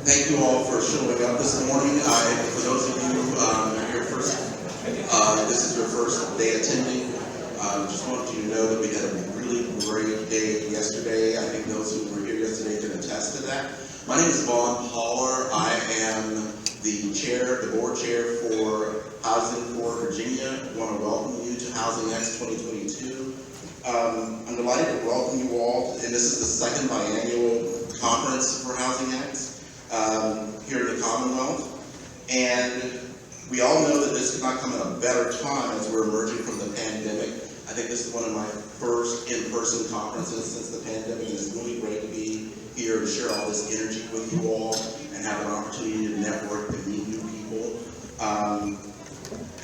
Thank you all for showing up this morning. For those of you who are here first, this is your first day attending. Just want you to know that we had a really great day yesterday. I think those who were here yesterday can attest to that. My name is Vaughn Haller. I am the board chair for Housing for Virginia. I want to welcome you to HousingX 2022. I'm delighted to welcome you all, and this is the second biannual conference for HousingX here in the Commonwealth. And we all know that this could not come at a better time as we're emerging from the pandemic. I think this is one of my first in-person conferences since the pandemic, and it's really great to be here to share all this energy with you all and have an opportunity to network and meet new people.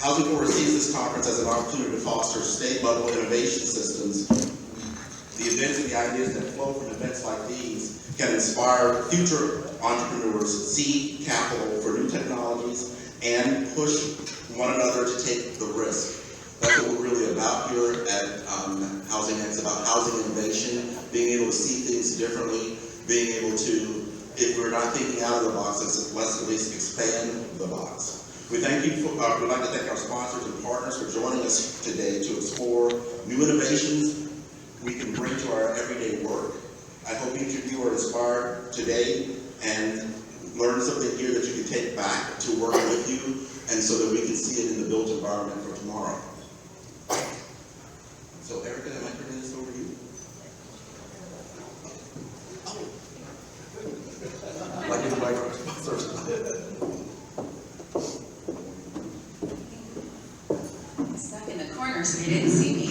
Housing Forward sees this conference as an opportunity to foster state-level innovation systems. The events and the ideas that flow from events like these can inspire future entrepreneurs, seed capital for new technologies, and push one another to take the risk. That's what we're really about here at HousingX, about housing innovation, being able to see things differently, being able to, if we're not thinking out of the box, let's at least expand the box. We'd like to thank our sponsors and partners for joining us today to explore new innovations we can bring to our everyday work. I hope each of you are inspired today and learn something here that you can take back to work with you, and so that we can see it in the built environment for tomorrow. So Erica, am I turning this over to you? Like in the microphone. Stuck in the corner so they didn't see me.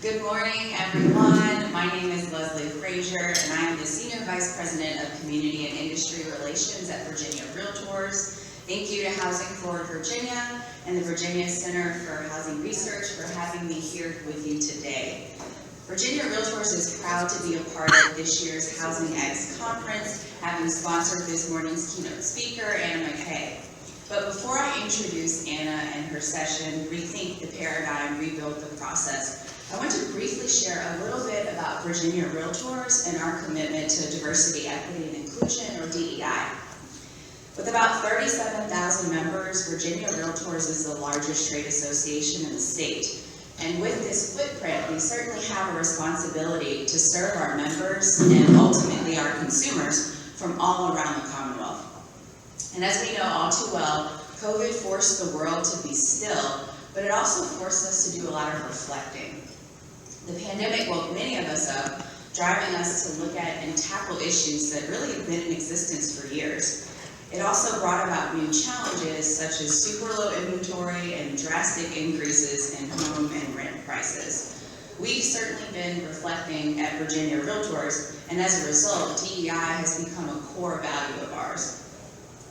Good morning, everyone. My name is Leslie Frazier, and I am the Senior Vice President of Community and Industry Relations at Virginia Realtors. Thank you to Housing for Virginia and the Virginia Center for Housing Research for having me here with you today. Virginia Realtors is proud to be a part of this year's HousingX conference, having sponsored this morning's keynote speaker, Anna Mackay. But before I introduce Anna and her session, Rethink the Paradigm, Rebuild the Process, I want to briefly share a little bit about Virginia Realtors and our commitment to diversity, equity, and inclusion, or DEI. With about 37,000 members, Virginia Realtors is the largest trade association in the state. And with this footprint, we certainly have a responsibility to serve our members and ultimately our consumers from all around the Commonwealth. And as we know all too well, COVID forced the world to be still, but it also forced us to do a lot of reflecting. The pandemic woke many of us up, driving us to look at and tackle issues that really have been in existence for years. It also brought about new challenges such as super low inventory and drastic increases in home and rent prices. We've certainly been reflecting at Virginia Realtors, and as a result, DEI has become a core value of ours.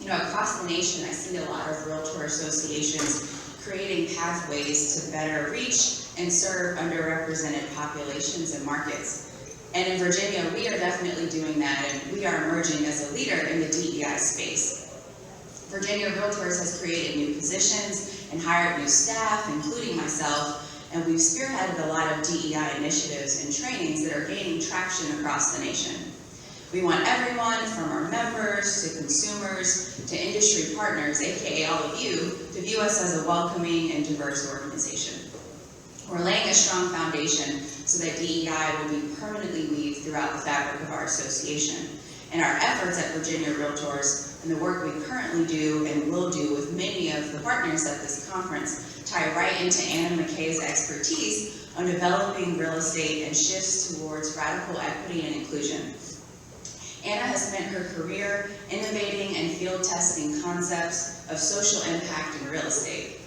You know, across the nation, I see a lot of realtor associations creating pathways to better reach and serve underrepresented populations and markets. And in Virginia, we are definitely doing that, and we are emerging as a leader in the DEI space. Virginia Realtors has created new positions and hired new staff, including myself, and we've spearheaded a lot of DEI initiatives and trainings that are gaining traction across the nation. We want everyone from our members to consumers to industry partners, aka all of you, to view us as a welcoming and diverse organization. We're laying a strong foundation so that DEI will be permanently weaved throughout the fabric of our association. And our efforts at Virginia Realtors and the work we currently do and will do with many of the partners at this conference tie right into Anna Mackay's expertise on developing real estate and shifts towards radical equity and inclusion. Anna has spent her career innovating and field testing concepts of social impact in real estate.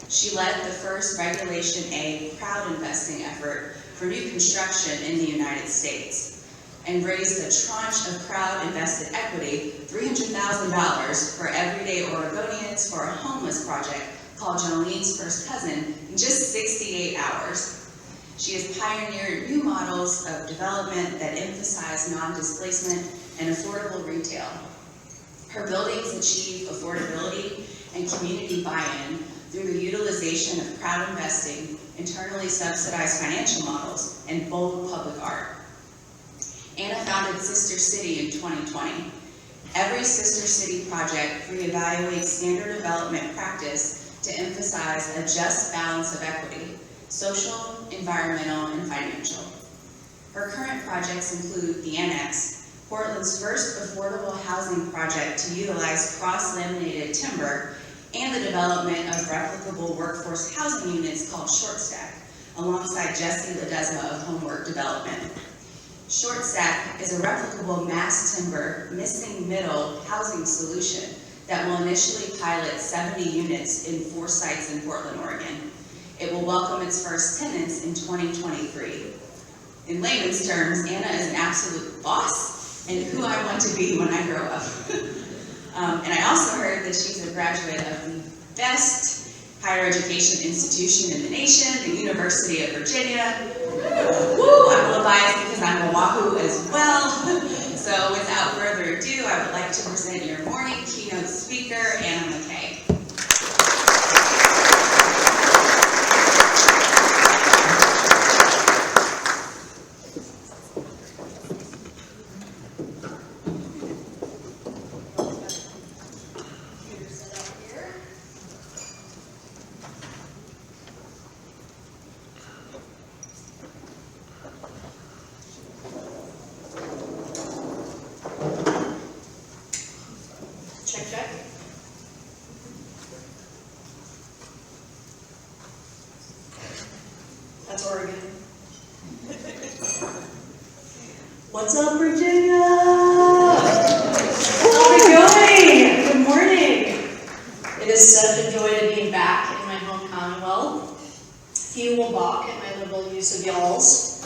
She led the first Regulation A crowdinvesting effort for new construction in the United States and raised a tranche of crowd-invested equity, $300,000 for everyday Oregonians for a homeless project called Jolene's First Cousin in just 68 hours. She has pioneered new models of development that emphasize non-displacement and affordable retail. Her buildings achieve affordability and community buy-in through the utilization of crowd investing, internally subsidized financial models, and bold public art. Anna founded Sister City in 2020. Every sister city project reevaluates standard development practice to emphasize a just balance of equity, social, environmental, and financial. Her current projects include the Annex, Portland's first affordable housing project to utilize cross-laminated timber, and the development of replicable workforce housing units called Short Stack, alongside Jesse Ledesma of Homework Development. Short Stack is a replicable mass timber, missing middle housing solution that will initially pilot 70 units in 4 sites in Portland, Oregon. It will welcome its first tenants in 2023. In layman's terms, Anna is an absolute boss and who I want to be when I grow up. And I also heard that she's a graduate of the best higher education institution in the nation, the University of Virginia. Woo, I'm a little biased because I'm a Wahoo as well. So without further ado, I would like to present your morning keynote speaker, Anna Mackay. Check. That's Oregon. What's up, Virginia? How's it going? Good morning. It is such a joy to be back in my home Commonwealth. Few will balk at my liberal use of y'alls.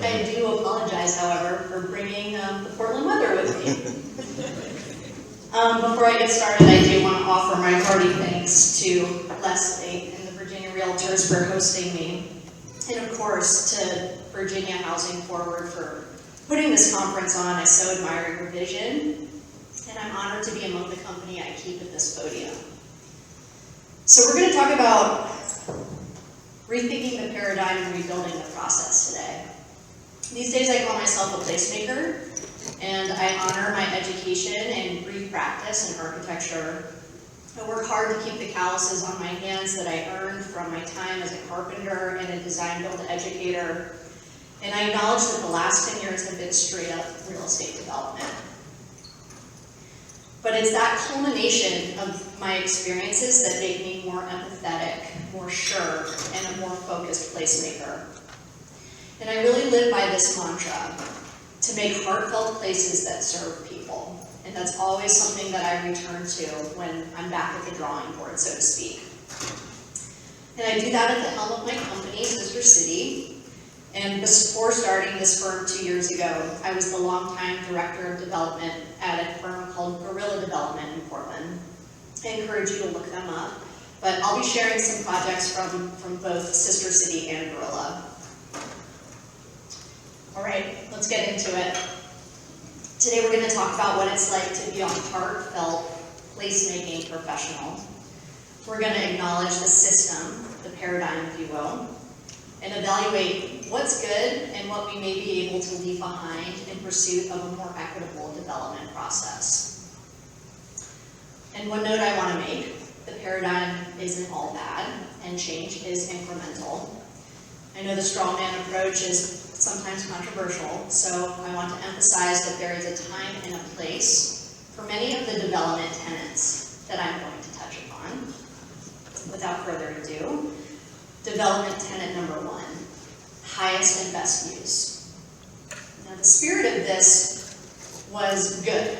I do apologize, however, for bringing the Portland weather with me. Before I get started, I do want to offer my hearty thanks to Leslie and the Virginia Realtors for hosting me, and of course to Virginia Housing Forward for putting this conference on. I so admire your vision, and I'm honored to be among the company I keep at this podium. So we're going to talk about rethinking the paradigm and rebuilding the process today. These days I call myself a placemaker, and I honor my education and brief practice in architecture. I work hard to keep the calluses on my hands that I earned from my time as a carpenter and a design-build educator. And I acknowledge that the last 10 years have been straight-up real estate development. But it's that culmination of my experiences that make me more empathetic, more sure, and a more focused placemaker. And I really live by this mantra: to make heartfelt places that serve people. And that's always something that I return to when I'm back at the drawing board, so to speak. And I do that at the helm of my company, Sister City. And before starting this firm 2 years ago, I was the longtime director of development at a firm called Gorilla Development in Portland. I encourage you to look them up. But I'll be sharing some projects from both Sister City and Gorilla. All right, let's get into it. Today we're going to talk about what it's like to be a heartfelt placemaking professional. We're going to acknowledge the system, the paradigm, if you will, and evaluate what's good and what we may be able to leave behind in pursuit of a more equitable development process. And one note I want to make: the paradigm isn't all bad, and change is incremental. I know the straw man approach is sometimes controversial, so I want to emphasize that there is a time and a place for many of the development tenets that I'm going to touch upon. Without further ado, development tenet number 1, highest and best use. Now, the spirit of this was good.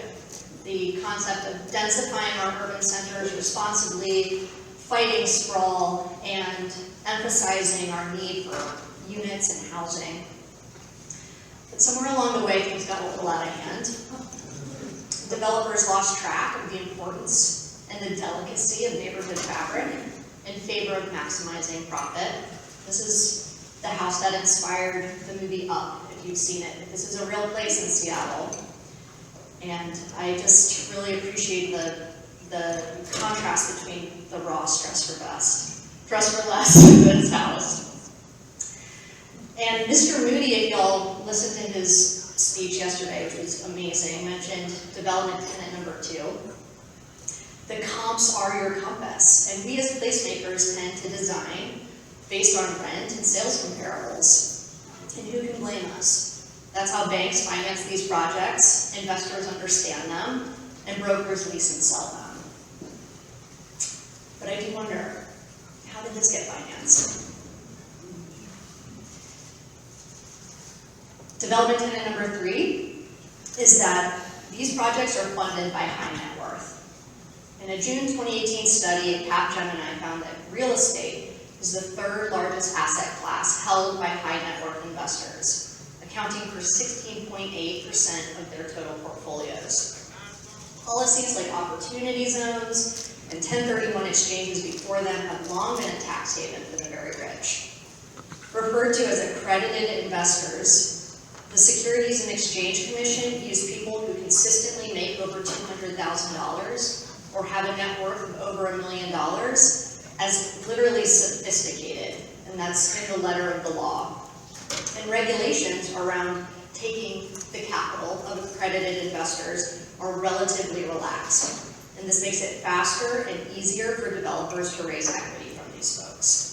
The concept of densifying our urban centers responsibly, fighting sprawl, and emphasizing our need for units and housing. But somewhere along the way, things got a little out of hand. Developers lost track of the importance and the delicacy of neighborhood fabric in favor of maximizing profit. This is the house that inspired the movie Up, if you've seen it. This is a real place in Seattle. And I just really appreciate the contrast between the raw dress for less in this house. And Mr. Moody, if y'all listen to his speech yesterday, which was amazing, mentioned development tenet number 2. The comps are your compass, and we as placemakers tend to design based on rent and sales comparables. And who can blame us? That's how banks finance these projects, investors understand them, and brokers lease and sell them. But I do wonder, how did this get financed? Development tenet number 3 is that these projects are funded by high net worth. In a June 2018 study, Capgemini found that real estate is the 3rd largest asset class held by high net worth investors, accounting for 16.8% of their total portfolios. Policies like opportunity zones and 1031 exchanges before them have long been a tax haven for the very rich. Referred to as accredited investors, the Securities and Exchange Commission views people who consistently make over $200,000 or have a net worth of over $1 million as literally sophisticated, and that's in the letter of the law. And regulations around taking the capital of accredited investors are relatively relaxed, and this makes it faster and easier for developers to raise equity from these folks.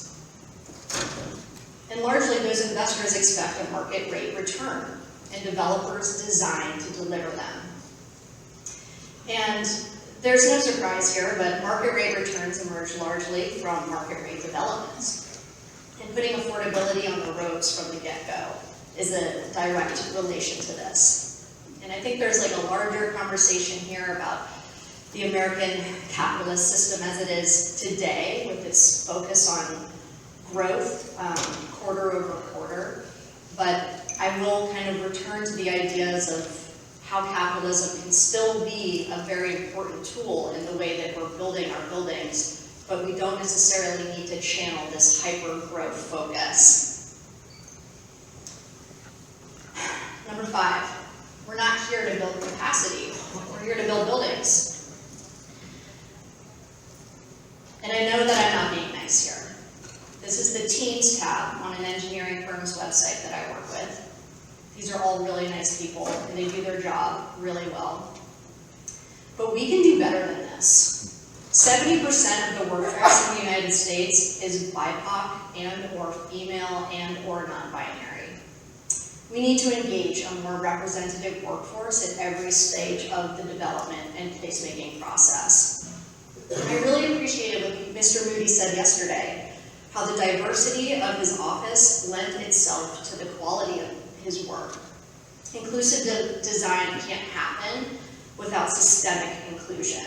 And largely, those investors expect a market rate return, and developers design to deliver them. And there's no surprise here, but market rate returns emerge largely from market rate developments. And putting affordability on the ropes from the get-go is a direct relation to this. And I think there's like a larger conversation here about the American capitalist system as it is today, with its focus on growth, quarter over quarter. But I will kind of return to the ideas of how capitalism can still be a very important tool in the way that we're building our buildings, but we don't necessarily need to channel this hyper-growth focus. Number 5, we're not here to build capacity, we're here to build buildings. And I know that I'm not being nice here. This is the Teams tab on an engineering firm's website that I work with. These are all really nice people, and they do their job really well. But we can do better than this. 70% of the workforce in the United States is BIPOC and/or female and/or non-binary. We need to engage a more representative workforce at every stage of the development and placemaking process. I really appreciated what Mr. Moody said yesterday, how the diversity of his office lent itself to the quality of his work. Inclusive design can't happen without systemic inclusion.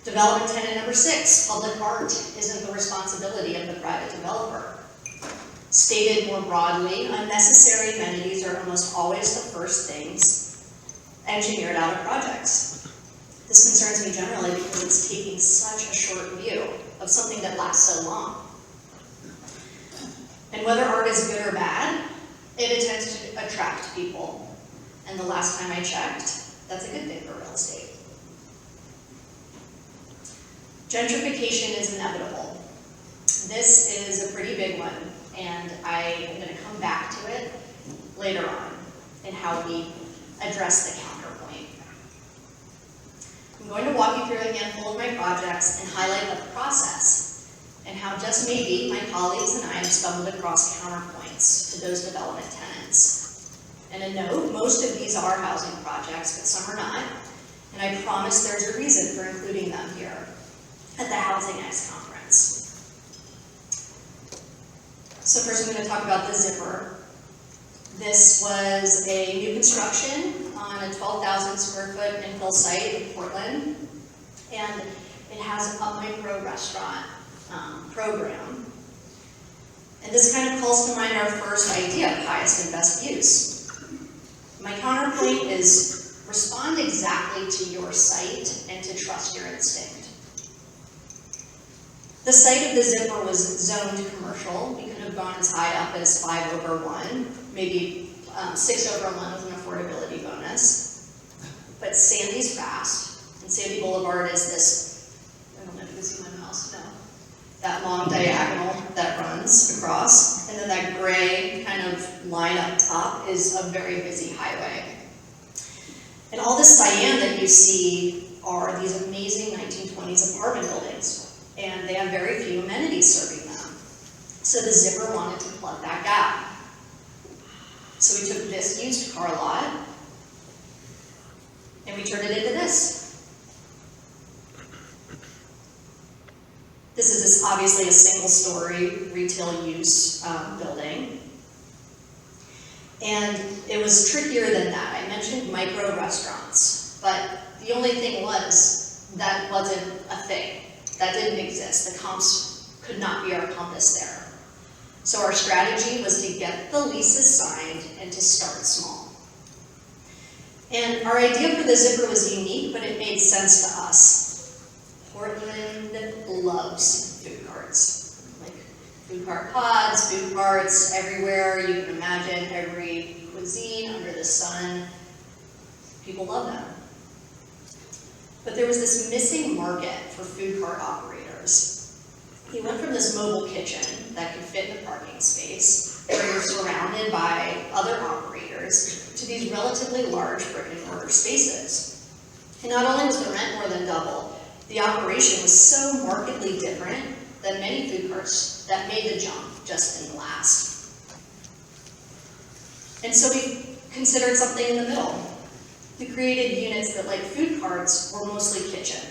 Development tenet number 6, public art isn't the responsibility of the private developer. Stated more broadly, unnecessary amenities are almost always the first things engineered out of projects. This concerns me generally because it's taking such a short view of something that lasts so long. And whether art is good or bad, it tends to attract people. And the last time I checked, that's a good thing for real estate. Gentrification is inevitable. This is a pretty big one, and I am going to come back to it later on in how we address the counterpoint. I'm going to walk you through a handful of my projects and highlight the process and how just maybe my colleagues and I have stumbled across counterpoints to those development tenets. And a note, most of these are housing projects, but some are not, and I promise there's a reason for including them here at the HousingX conference. So first I'm going to talk about the zipper. This was a new construction on a 12,000 square foot infill site in Portland, and it has a micro restaurant program. And this kind of calls to mind our first idea of highest and best use. My counterpoint is respond exactly to your site and to trust your instinct. The site of the zipper was zoned commercial. We could have gone as high up as 5/1, maybe 6/1 with an affordability bonus. But Sandy's fast, and Sandy Boulevard is this, I don't know if you can see my mouse, no. That long diagonal that runs across, and then that gray kind of line is a very busy highway. And all this cyan that you see are these amazing 1920s apartment buildings, and they have very few amenities serving them. So the zipper wanted to plug that gap. So we took this used car lot, and we turned it into this. This is obviously a single-story retail use building. And it was trickier than that. I mentioned micro restaurants, but the only thing was that wasn't a thing. That didn't exist. The comps could not be our compass there. So our strategy was to get the leases signed and to start small. And our idea for the zipper was unique, but it made sense to us. Portland loves food carts. Like food cart pods, food carts everywhere. You can imagine every cuisine under the sun. People love them. But there was this missing market for food cart operators. You went from this mobile kitchen that could fit in the parking space, where you're surrounded by other operators, to these relatively large brick and mortar spaces. And not only was the rent more than double, the operation was so markedly different than many food carts that made the jump just didn't last. And so we considered something in the middle. We created units that, like food carts, were mostly kitchen.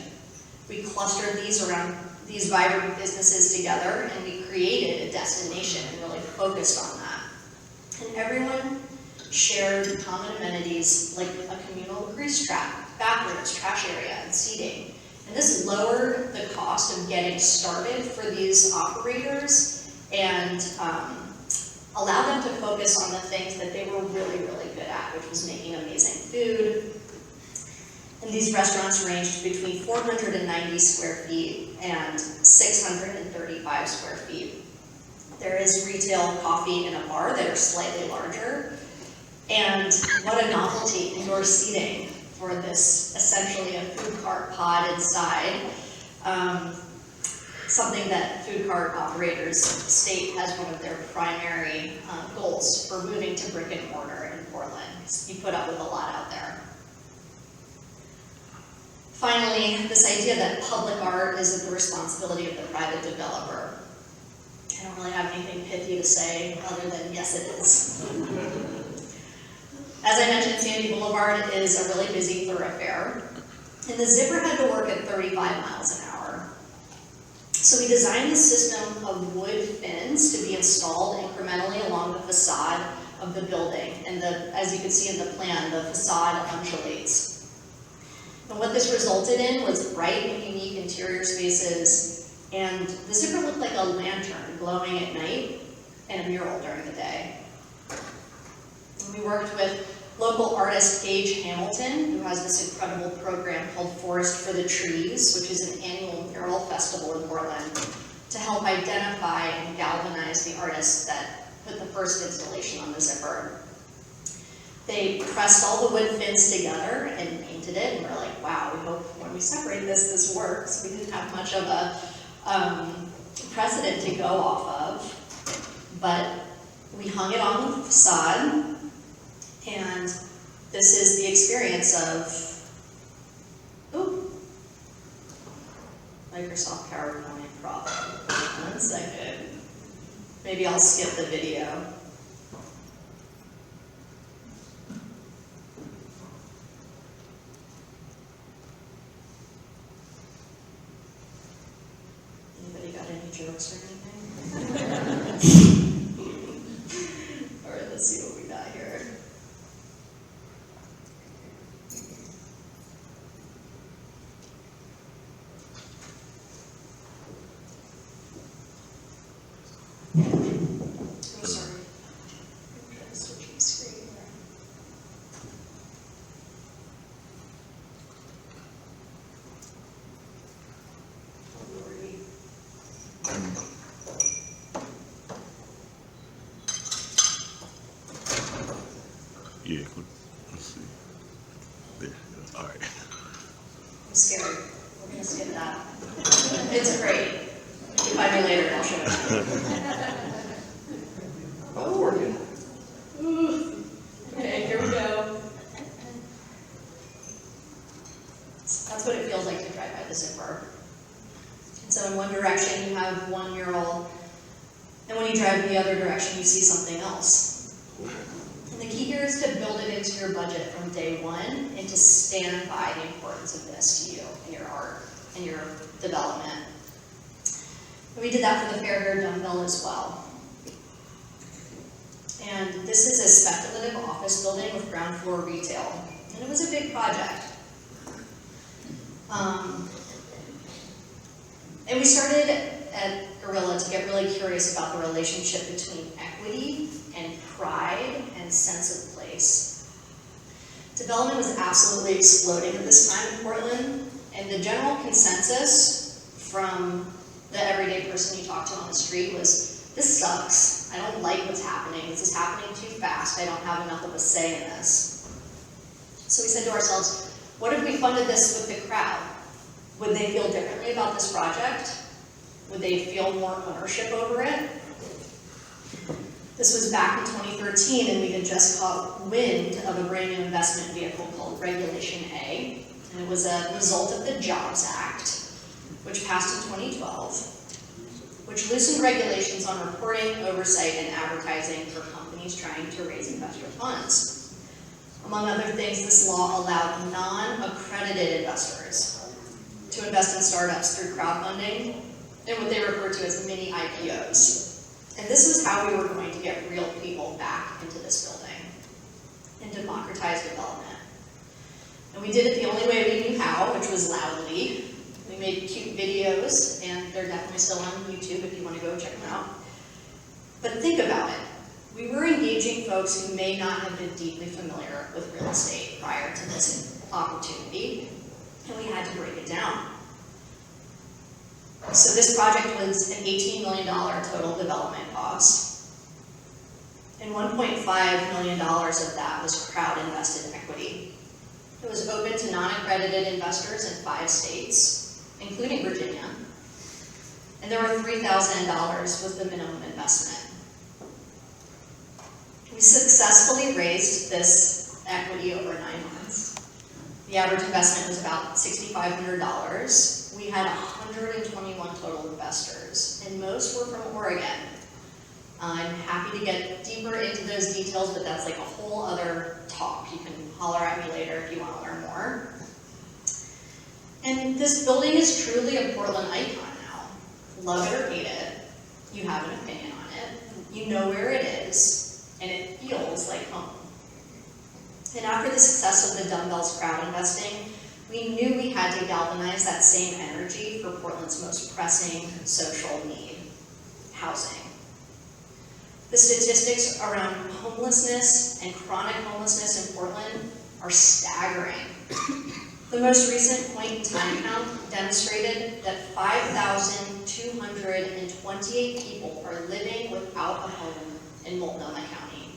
We clustered these around these vibrant businesses together, and we created a destination and really focused on that. And everyone shared common amenities like a communal grease trap, bathrooms, trash area, and seating. And this lowered the cost of getting started for these operators and allowed them to focus on the things that they were really, really good at, which was making amazing food. And these restaurants ranged between 490 square feet and 635 square feet. There is retail coffee and a bar that are slightly larger. And what a novelty, indoor seating for this essentially a food cart pod inside. Something that food cart operators state as one of their primary goals for moving to brick and mortar in Portland. You put up with a lot out there. Finally, this idea that public art is the responsibility of the private developer. I don't really have anything pithy to say other than yes, it is. As I mentioned, Sandy Boulevard is a really busy thoroughfare, and the zipper had to work at 35 miles an hour. So we designed the system of wood fins to be installed incrementally along the facade of the building, and as you can see in the plan, the facade undulates. And what this resulted in was bright and unique interior spaces, and the zipper looked like a lantern glowing at night and a mural during the day. And we worked with local artist Paige Hamilton, who has this incredible program called Forest for the Trees, which is an annual mural festival in Portland, to help identify and galvanize the artists that put the first installation on the zipper. They pressed all the wood fins together and painted it, and we're like, wow, we hope when we separate this works. We didn't have much of a precedent to go off of, but we hung it on the facade, and this is the experience of, Microsoft PowerPoint problem. 1 second. Maybe I'll skip the video. Anybody got any jokes or anything? All right, let's see what we got here. I'm sorry. I'm trying to switch my screen here. Yeah, let's see. There, all right. I'm scared. We're gonna skip that. It's great. If you find me later, I'll show it. Oh, working. That's what it feels like to drive by the zipper. And so in one direction you have one mural, and when you drive in the other direction you see something else. And the key here is to build it into your budget from day one and to stand by the importance of this to you and your art and your development. And we did that for the Fair-Haired Dumbbell as well. And this is a speculative office building with ground floor retail. And it was a big project. And we started at Gorilla to get really curious about the relationship between equity and pride and sense of place. Development was absolutely exploding at this time in Portland, and the general consensus from the everyday person you talk to on the street was, this sucks. I don't like what's happening. This is happening too fast. I don't have enough of a say in this. So we said to ourselves, what if we funded this with the crowd? Would they feel differently about this project? Would they feel more ownership over it? This was back in 2013, and we had just caught wind of a brand new investment vehicle called Regulation A, and it was a result of the Jobs Act, which passed in 2012, which loosened regulations on reporting, oversight, and advertising for companies trying to raise investor funds. Among other things, this law allowed non-accredited investors to invest in startups through crowdfunding and what they refer to as mini IPOs. And this was how we were going to get real people back into this building and democratize development. And we did it the only way we knew how, which was loudly. We made cute videos, and they're definitely still on YouTube if you want to go check them out. But think about it. We were engaging folks who may not have been deeply familiar with real estate prior to this opportunity, and we had to break it down. So this project was an $18 million total development cost, and $1.5 million of that was crowd-invested equity. It was open to non-accredited investors in 5 states, including Virginia, and there were $3,000 was the minimum investment. We successfully raised this equity over 9 months. The average investment was about $6,500. We had 121 total investors, and most were from Oregon. I'm happy to get deeper into those details, but that's like a whole other talk. You can holler at me later if you want to learn more. And this building is truly a Portland icon now. Love it or hate it, you have an opinion on it, you know where it is, and it feels like home. And after the success of the dumbbells crowd investing, we knew we had to galvanize that same energy for Portland's most pressing social need, housing. The statistics around homelessness and chronic homelessness in Portland are staggering. The most recent point-in-time count demonstrated that 5,228 people are living without a home in Multnomah County.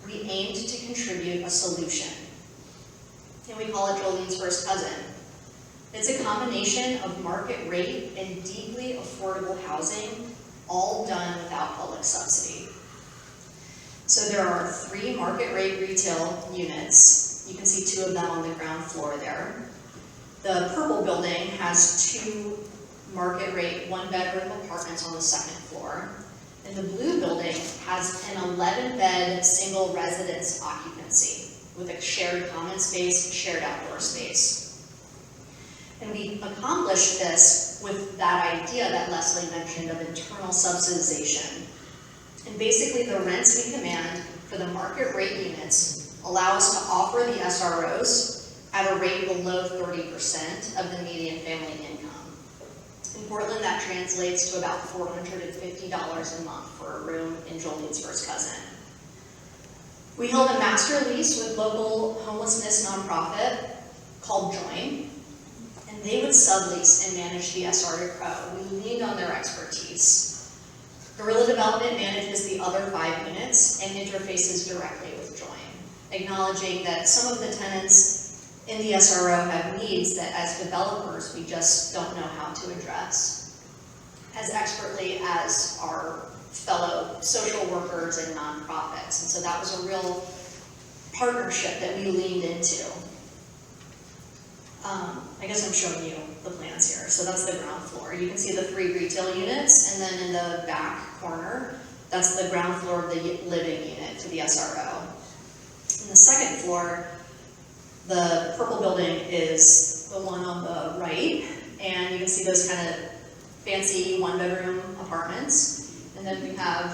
We aimed to contribute a solution, and we call it Jolene's first cousin. It's a combination of market rate and deeply affordable housing, all done without public subsidy. So there are 3 market rate retail units. You can see 2 of them on the ground floor there. The purple building has 2 market rate 1-bedroom apartments on the 2nd floor. And the blue building has an 11-bed single residence occupancy with a shared common space, shared outdoor space. And we accomplished this with that idea that Leslie mentioned of internal subsidization. And basically the rents we command for the market rate units allow us to offer the SROs at a rate below 30% of the median family income. In Portland, that translates to about $450 a month for a room in Jolene's first cousin. We held a master lease with local homelessness nonprofit called Join, and they would sublease and manage the SR to Crow. We leaned on their expertise. Gorilla Development manages the other 5 units and interfaces directly with Join, acknowledging that some of the tenants in the SRO have needs that as developers we just don't know how to address as expertly as our fellow social workers and nonprofits. And so that was a real partnership that we leaned into. I guess I'm showing you the plans here. So that's the ground floor. You can see the 3 retail units, and then in the back corner, that's the ground floor of the living unit for the SRO. In the second floor, the purple building is the one on the right, and you can see those kind of fancy 1-bedroom apartments. And then we have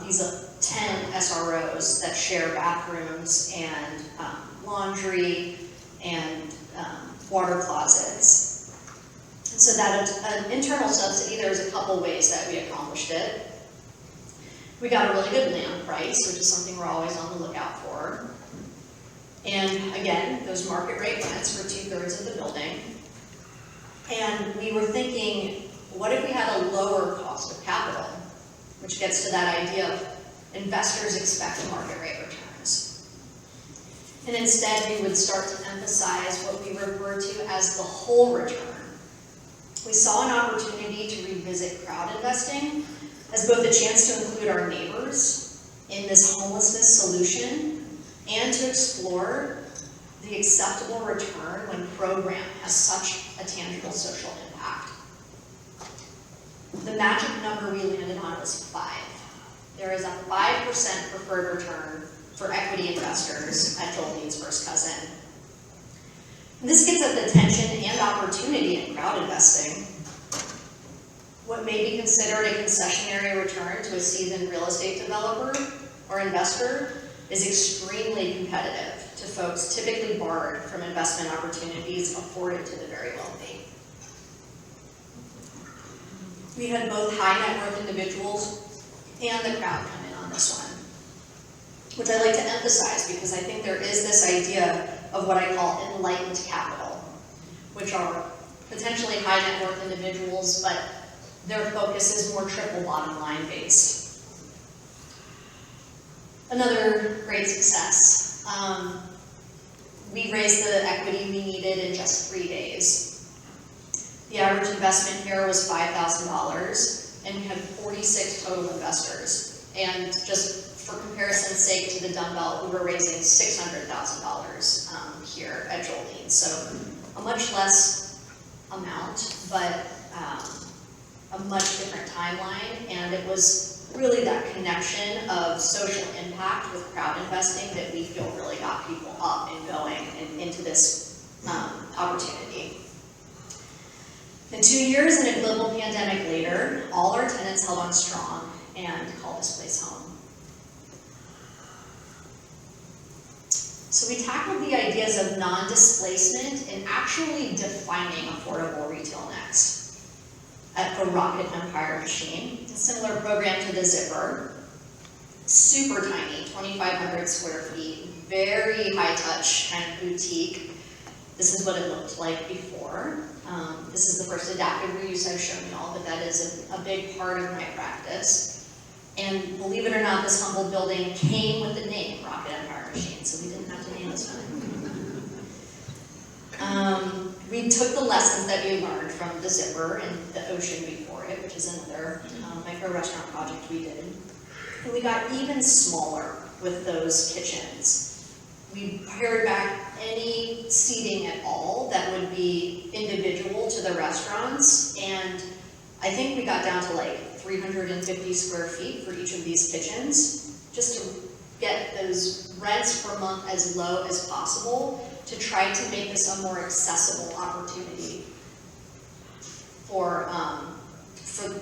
these 10 SROs that share bathrooms and laundry and water closets. And so that an internal subsidy, there's a couple ways that we accomplished it. We got a really good land price, which is something we're always on the lookout for. And again, those market rate rents for 2/3 of the building. And we were thinking, what if we had a lower cost of capital, which gets to that idea of investors expect market rate returns. And instead, we would start to emphasize what we refer to as the whole return. We saw an opportunity to revisit crowd investing as both a chance to include our neighbors in this homelessness solution and to explore the acceptable return when program has such a tangible social impact. The magic number we landed on was 5. There is a 5% preferred return for equity investors at Jolene's first cousin. And this gets at the tension and opportunity in crowd investing. What may be considered a concessionary return to a seasoned real estate developer or investor is extremely competitive to folks typically barred from investment opportunities afforded to the very wealthy. We had both high net worth individuals and the crowd come in on this one, which I like to emphasize because I think there is this idea of what I call enlightened capital, which are potentially high net worth individuals, but their focus is more triple bottom line based. Another great success. We raised the equity we needed in just 3 days. The average investment here was $5,000, and we had 46 total investors. And just for comparison's sake to the dumbbell, we were raising $600,000 here at Jolene. So a much less amount, but a much different timeline, and it was really that connection of social impact with crowd investing that we feel really got people up and going and into this opportunity. And 2 years and a global pandemic later, all our tenants held on strong and called this place home. So we tackled the ideas of non-displacement and actually defining affordable retail next at the Rocket Empire Machine, a similar program to the Zipper. Super tiny, 2,500 square feet, very high touch, kind of boutique. This is what it looked like before. This is the first adaptive reuse I've shown y'all, but that is a big part of my practice. And believe it or not, this humble building came with the name Rocket Empire Machine, so we didn't have to name this one. We took the lessons that we learned from the Zipper and the ocean before it, which is another micro restaurant project we did. And we got even smaller with those kitchens. We pared back any seating at all that would be individual to the restaurants, and I think we got down to like 350 square feet for each of these kitchens, just to get those rents per month as low as possible to try to make this a more accessible opportunity for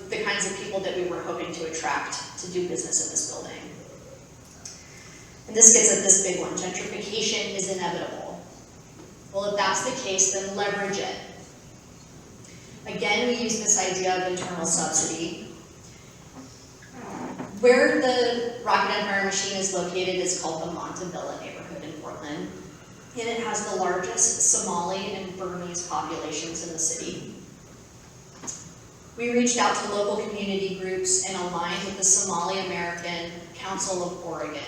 the kinds of people that we were hoping to attract to do business in this building. And this gets at this big one, gentrification is inevitable. Well, if that's the case, then leverage it. Again, we use this idea of internal subsidy. Where the Rocket Empire Machine is located is called the Montebilla neighborhood in Portland, and it has the largest Somali and Burmese populations in the city. We reached out to local community groups and aligned with the Somali American Council of Oregon.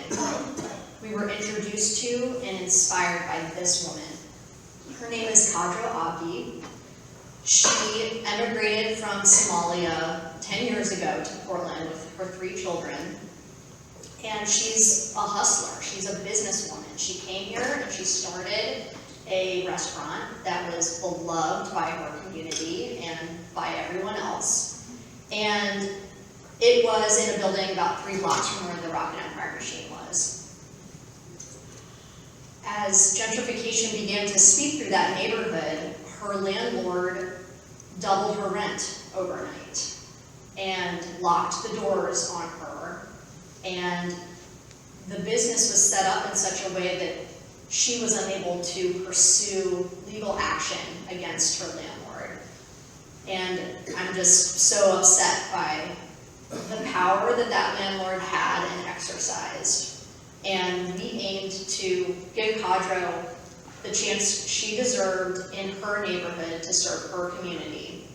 We were introduced to and inspired by this woman. Her name is Kadra Abdi. She emigrated from Somalia 10 years ago to Portland with her 3 children. And she's a hustler, she's a businesswoman. She came here and she started a restaurant that was beloved by her community and by everyone else. And it was in a building about 3 blocks from where the Rocket Empire machine was. As gentrification began to sweep through that neighborhood, her landlord doubled her rent overnight and locked the doors on her, and the business was set up in such a way that she was unable to pursue legal action against her landlord. And I'm just so upset by the power that that landlord had and exercised. And we aimed to give Cadro the chance she deserved in her neighborhood to serve her community.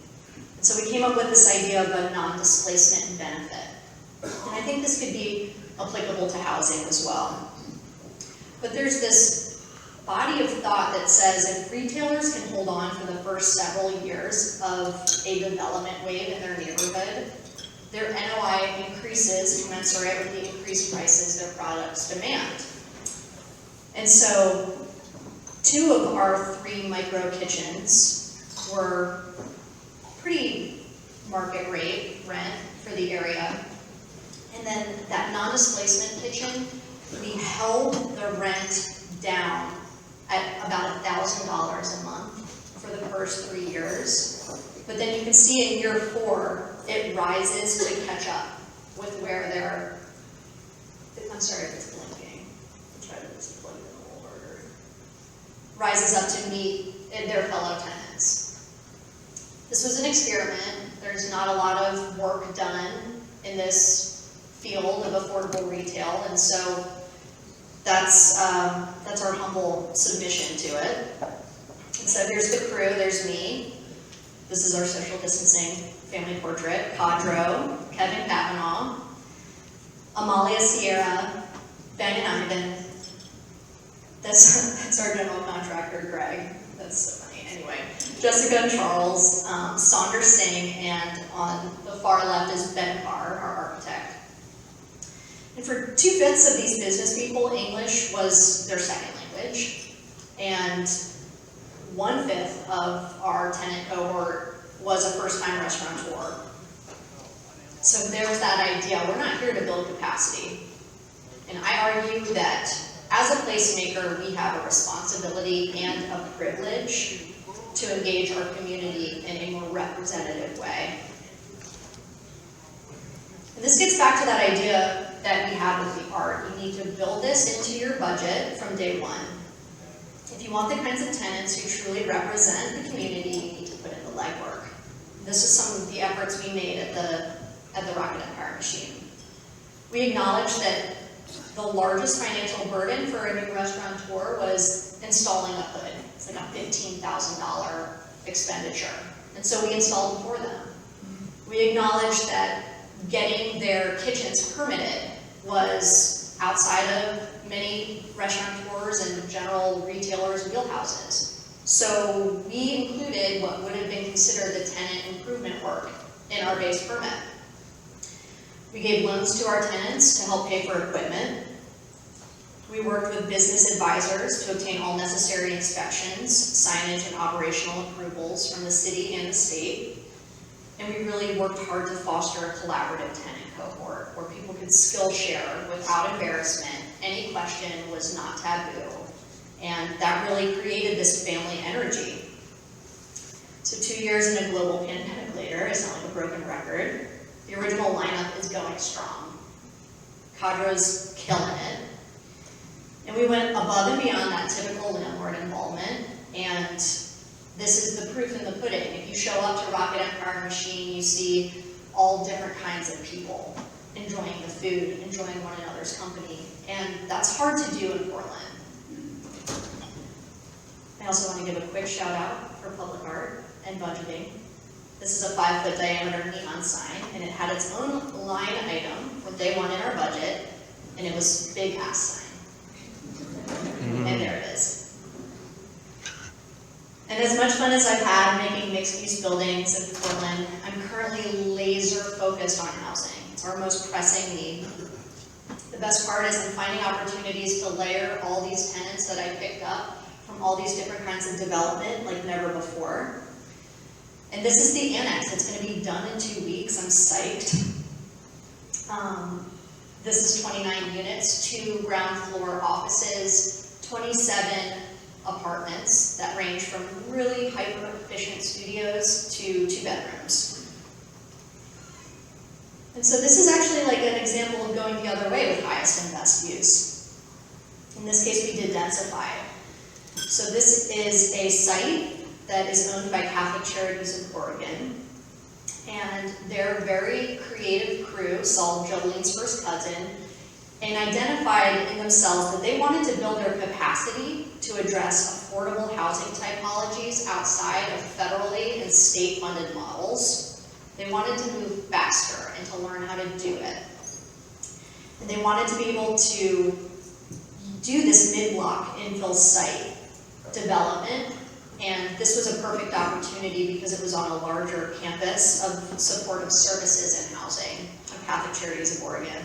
And so we came up with this idea of a non-displacement benefit. And I think this could be applicable to housing as well. But there's this body of thought that says if retailers can hold on for the first several years of a development wave in their neighborhood, their NOI increases commensurate with the increased prices their products demand. And so 2 of our 3 micro kitchens were pretty market rate rent for the area. And then that non-displacement kitchen, we held the rent down at about $1,000 a month for the first 3 years. But then you can see in year 4, it rises to catch up with where they're, I'm sorry if it's blinking. I'll try to just plug it in a little harder. Rises up to meet their fellow tenants. This was an experiment. There's not a lot of work done in this field of affordable retail, and so that's our humble submission to it. And so here's the crew, there's me. This is our social distancing family portrait. Cadro, Kevin Kavanaugh, Amalia Sierra, Ben and Ivan. That's our general contractor, Greg. That's so funny. Anyway, Jessica and Charles, Saunders Singh, and on the far left is Ben Carr, our architect. And for 2/5 of these business people, English was their second language, and 1/5 of our tenant cohort was a first-time restaurateur. So there's that idea. We're not here to build capacity. And I argue that as a placemaker, we have a responsibility and a privilege to engage our community in a more representative way. And this gets back to that idea that we have with the art. You need to build this into your budget from day one. If you want the kinds of tenants who truly represent the community, you need to put in the legwork. This is some of the efforts we made at the Rocket Empire machine. We acknowledged that the largest financial burden for a new restaurateur was installing a hood. It's like a $15,000 expenditure. And so we installed them for them. We acknowledged that getting their kitchens permitted was outside of many restaurateurs and general retailers' wheelhouses. So we included what would have been considered the tenant improvement work in our base permit. We gave loans to our tenants to help pay for equipment. We worked with business advisors to obtain all necessary inspections, signage, and operational approvals from the city and the state. And we really worked hard to foster a collaborative tenant cohort where people could skill share without embarrassment. Any question was not taboo. And that really created this family energy. So 2 years in a global pandemic later, I sound like a broken record. The original lineup is going strong. Cadro's killing it. And we went above and beyond that typical landlord involvement, and this is the proof in the pudding. If you show up to Rocket Empire Machine, you see all different kinds of people enjoying the food, enjoying one another's company, and that's hard to do in Portland. I also want to give a quick shout out for public art and budgeting. This is a 5-foot diameter neon sign, and it had its own line item from day one in our budget, and it was big ass sign. And there it is. And as much fun as I've had making mixed-use buildings in Portland, I'm currently laser focused on housing. It's our most pressing need. The best part is I'm finding opportunities to layer all these tenants that I picked up from from all these different kinds of development like never before. And this is the annex. It's going to be done in 2 weeks. I'm psyched. This is 29 units, 2 ground floor offices, 27 apartments that range from really hyper efficient studios to 2 bedrooms. And so this is actually like an example of going the other way with highest and best use. In this case, we did densify. So this is a site that is owned by Catholic Charities of Oregon. And their very creative crew saw Jolene's first cousin and identified in themselves that they wanted to build their capacity to address affordable housing typologies outside of federally and state-funded models. They wanted to move faster and to learn how to do it. And they wanted to be able to do this mid-block infill site development. And this was a perfect opportunity because it was on a larger campus of supportive services and housing of Catholic Charities of Oregon.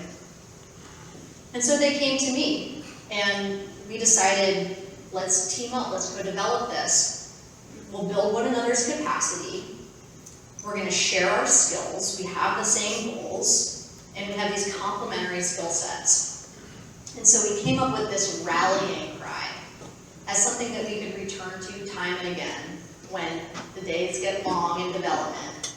And so they came to me, and we decided, let's team up, let's go develop this. We'll build one another's capacity. We're going to share our skills. We have the same goals, and we have these complementary skill sets. And so we came up with this rallying cry as something that we could return to time and again when the days get long in development.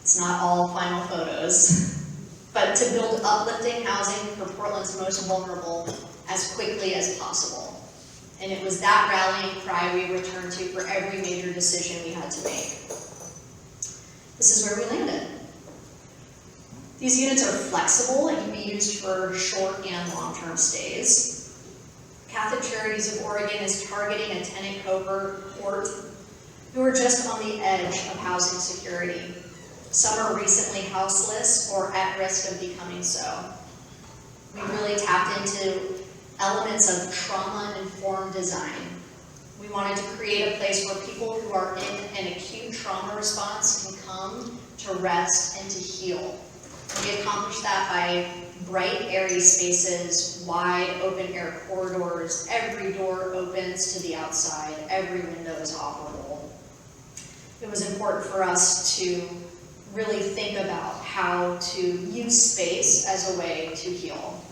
It's not all final photos, but to build uplifting housing for Portland's most vulnerable as quickly as possible. And it was that rallying cry we returned to for every major decision we had to make. This is where we landed. These units are flexible and can be used for short and long-term stays. Catholic Charities of Oregon is targeting a tenant cohort who are just on the edge of housing security. Some are recently houseless or at risk of becoming so. We really tapped into elements of trauma-informed design. We wanted to create a place where people who are in an acute trauma response can come to rest and to heal. And we accomplished that by bright, airy spaces, wide open-air corridors. Every door opens to the outside. Every window is operable. It was important for us to really think about how to use space as a way to heal.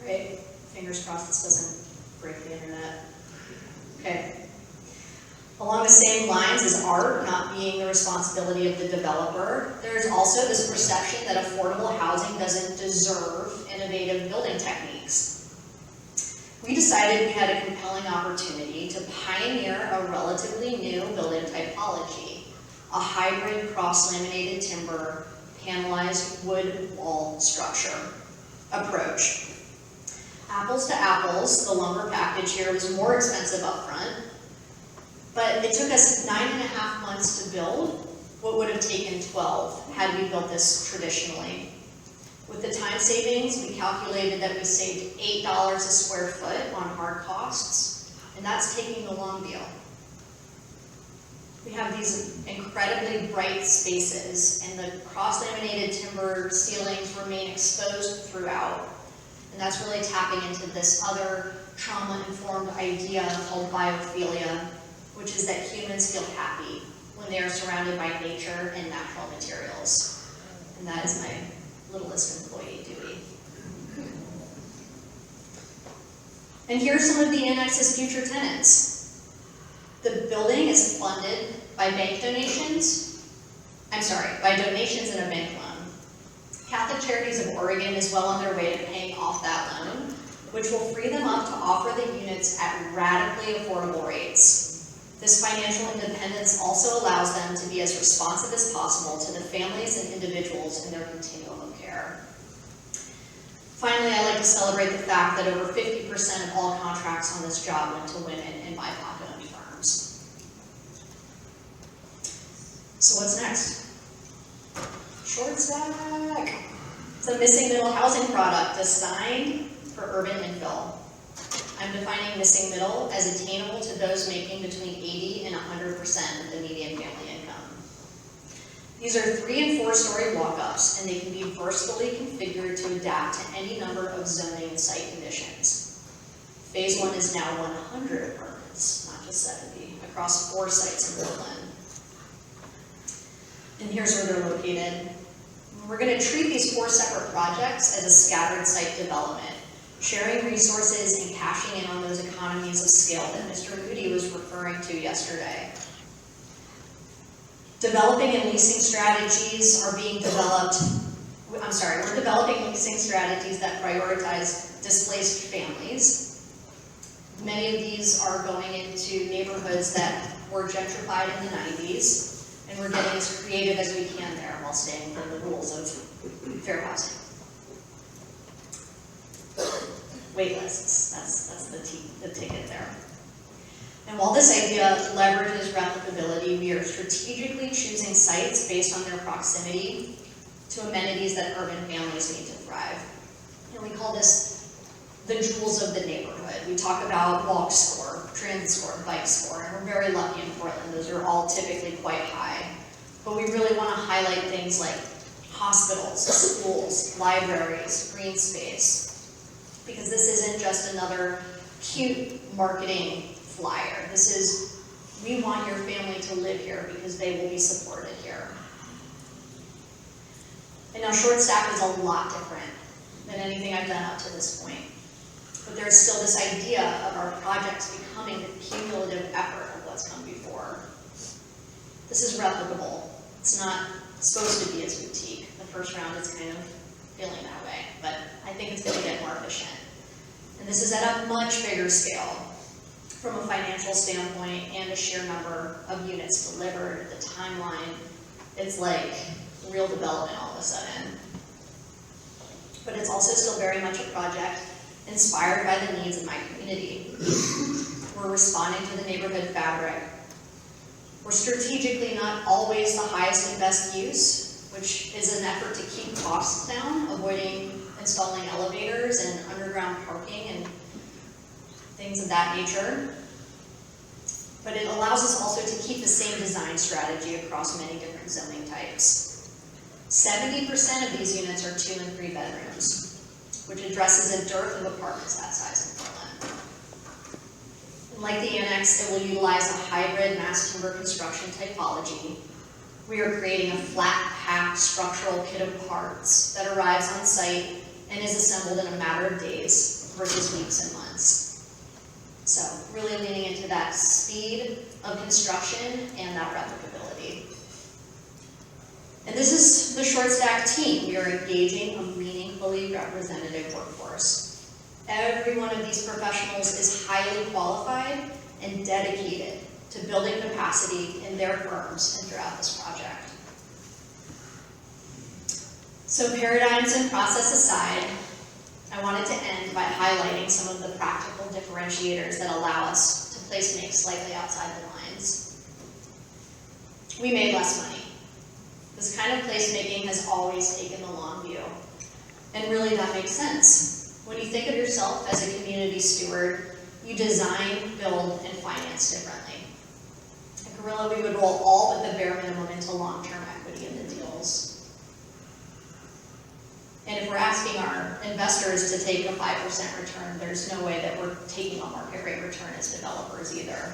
Right? Fingers crossed this doesn't break the internet. Okay. Along the same lines as art not being the responsibility of the developer, there's also this perception that affordable housing doesn't deserve innovative building techniques. We decided we had a compelling opportunity to pioneer a relatively new building typology, a hybrid cross-laminated timber, panelized wood wall structure approach. Apples to apples, the lumber package here was more expensive upfront, but it took us 9.5 months to build what would have taken 12 had we built this traditionally. With the time savings, we calculated that we saved $8 a square foot on hard costs, and that's taking the long deal. We have these incredibly bright spaces, and the cross-laminated timber ceilings remain exposed throughout. And that's really tapping into this other trauma-informed idea called biophilia, which is that humans feel happy when they are surrounded by nature and natural materials. And that is my littlest employee, Dewey. And here are some of the annex's future tenants. The building is funded by donations and a bank loan. Catholic Charities of Oregon is well on their way to paying off that loan, which will free them up to offer the units at radically affordable rates. This financial independence also allows them to be as responsive as possible to the families and individuals in their continuum of care. Finally, I'd like to celebrate the fact that over 50% of all contracts on this job went to women and BIPOC-owned firms. So what's next? Short stack. It's a missing middle housing product designed for urban infill. I'm defining missing middle as attainable to those making between 80 and 100% of the median family income. These are 3- and 4-story walk-ups, and they can be versatily configured to adapt to any number of zoning and site conditions. Phase 1 is now 100 apartments, not just 70, across 4 sites in Portland. And here's where they're located. We're going to treat these 4 separate projects as a scattered site development, sharing resources and cashing in on those economies of scale that Mr. Moody was referring to yesterday. Developing and leasing strategies are being developed. We're developing leasing strategies that prioritize displaced families. Many of these are going into neighborhoods that were gentrified in the 90s, and we're getting as creative as we can there while staying within the rules of fair housing. Wait lists, that's the ticket there. And while this idea leverages replicability, we are strategically choosing sites based on their proximity to amenities that urban families need to thrive. And we call this the jewels of the neighborhood. We talk about walk score, transit score, bike score, and we're very lucky in Portland. Those are all typically quite high. But we really want to highlight things like hospitals, schools, libraries, green space, because this isn't just another cute marketing flyer. This is, we want your family to live here because they will be supported here. And now short stack is a lot different than anything I've done up to this point. But there's still this idea of our projects becoming the cumulative effort of what's come before. This is replicable. It's not supposed to be as boutique. The first round is kind of feeling that way, but I think it's going to get more efficient. And this is at a much bigger scale from a financial standpoint and a sheer number of units delivered, the timeline. It's like real development all of a sudden. But it's also still very much a project inspired by the needs of my community. We're responding to the neighborhood fabric. We're strategically not always the highest and best use, which is an effort to keep costs down, avoiding installing elevators and underground parking and things of that nature. But it allows us also to keep the same design strategy across many different zoning types. 70% of these units are 2 and 3 bedrooms, which addresses a dearth of apartments that size in Portland. And like the annex, it will utilize a hybrid mass timber construction typology. We are creating a flat pack structural kit of parts that arrives on site and is assembled in a matter of days versus weeks and months. So really leaning into that speed of construction and that replicability. And this is the short stack team. We are engaging a meaningfully representative workforce. Every one of these professionals is highly qualified and dedicated to building capacity in their firms and throughout this project. So paradigms and process aside, I wanted to end by highlighting some of the practical differentiators that allow us to place make slightly outside the lines. We made less money. This kind of placemaking has always taken the long view. And really that makes sense. When you think of yourself as a community steward, you design, build, and finance differently. At Gorilla, we would roll all but the bare minimum into long-term equity in the deals. And if we're asking our investors to take a 5% return, there's no way that we're taking a market rate return as developers either.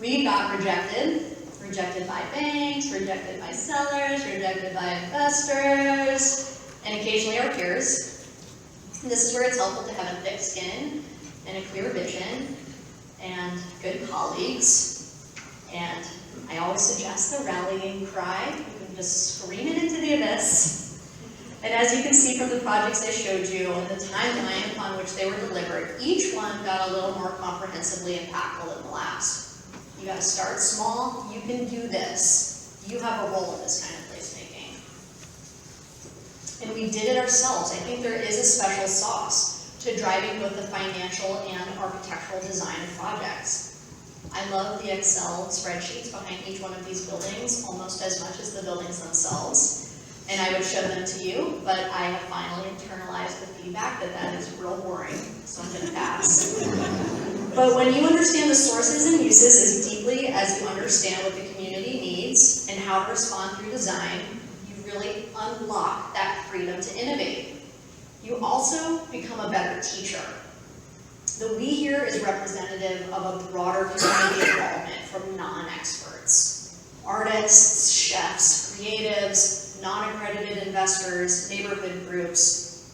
We got rejected by banks, rejected by sellers, rejected by investors, and occasionally our peers. And this is where it's helpful to have a thick skin and a clear vision and good colleagues. And I always suggest the rallying cry. You can just scream it into the abyss. And as you can see from the projects I showed you and the timeline upon which they were delivered, each one got a little more comprehensively impactful than the last. You gotta start small, you can do this. You have a role in this kind of placemaking. And we did it ourselves. I think there is a special sauce to driving both the financial and architectural design of projects. I love the Excel spreadsheets behind each one of these buildings almost as much as the buildings themselves. And I would show them to you, but I have finally internalized the feedback that is real boring, so I'm gonna pass. But when you understand the sources and uses as deeply as you understand what the community needs and how to respond through design, you really unlock that freedom to innovate. You also become a better teacher The we here is representative of a broader community involvement from non-experts. Artists, chefs, creatives, non-accredited investors, neighborhood groups.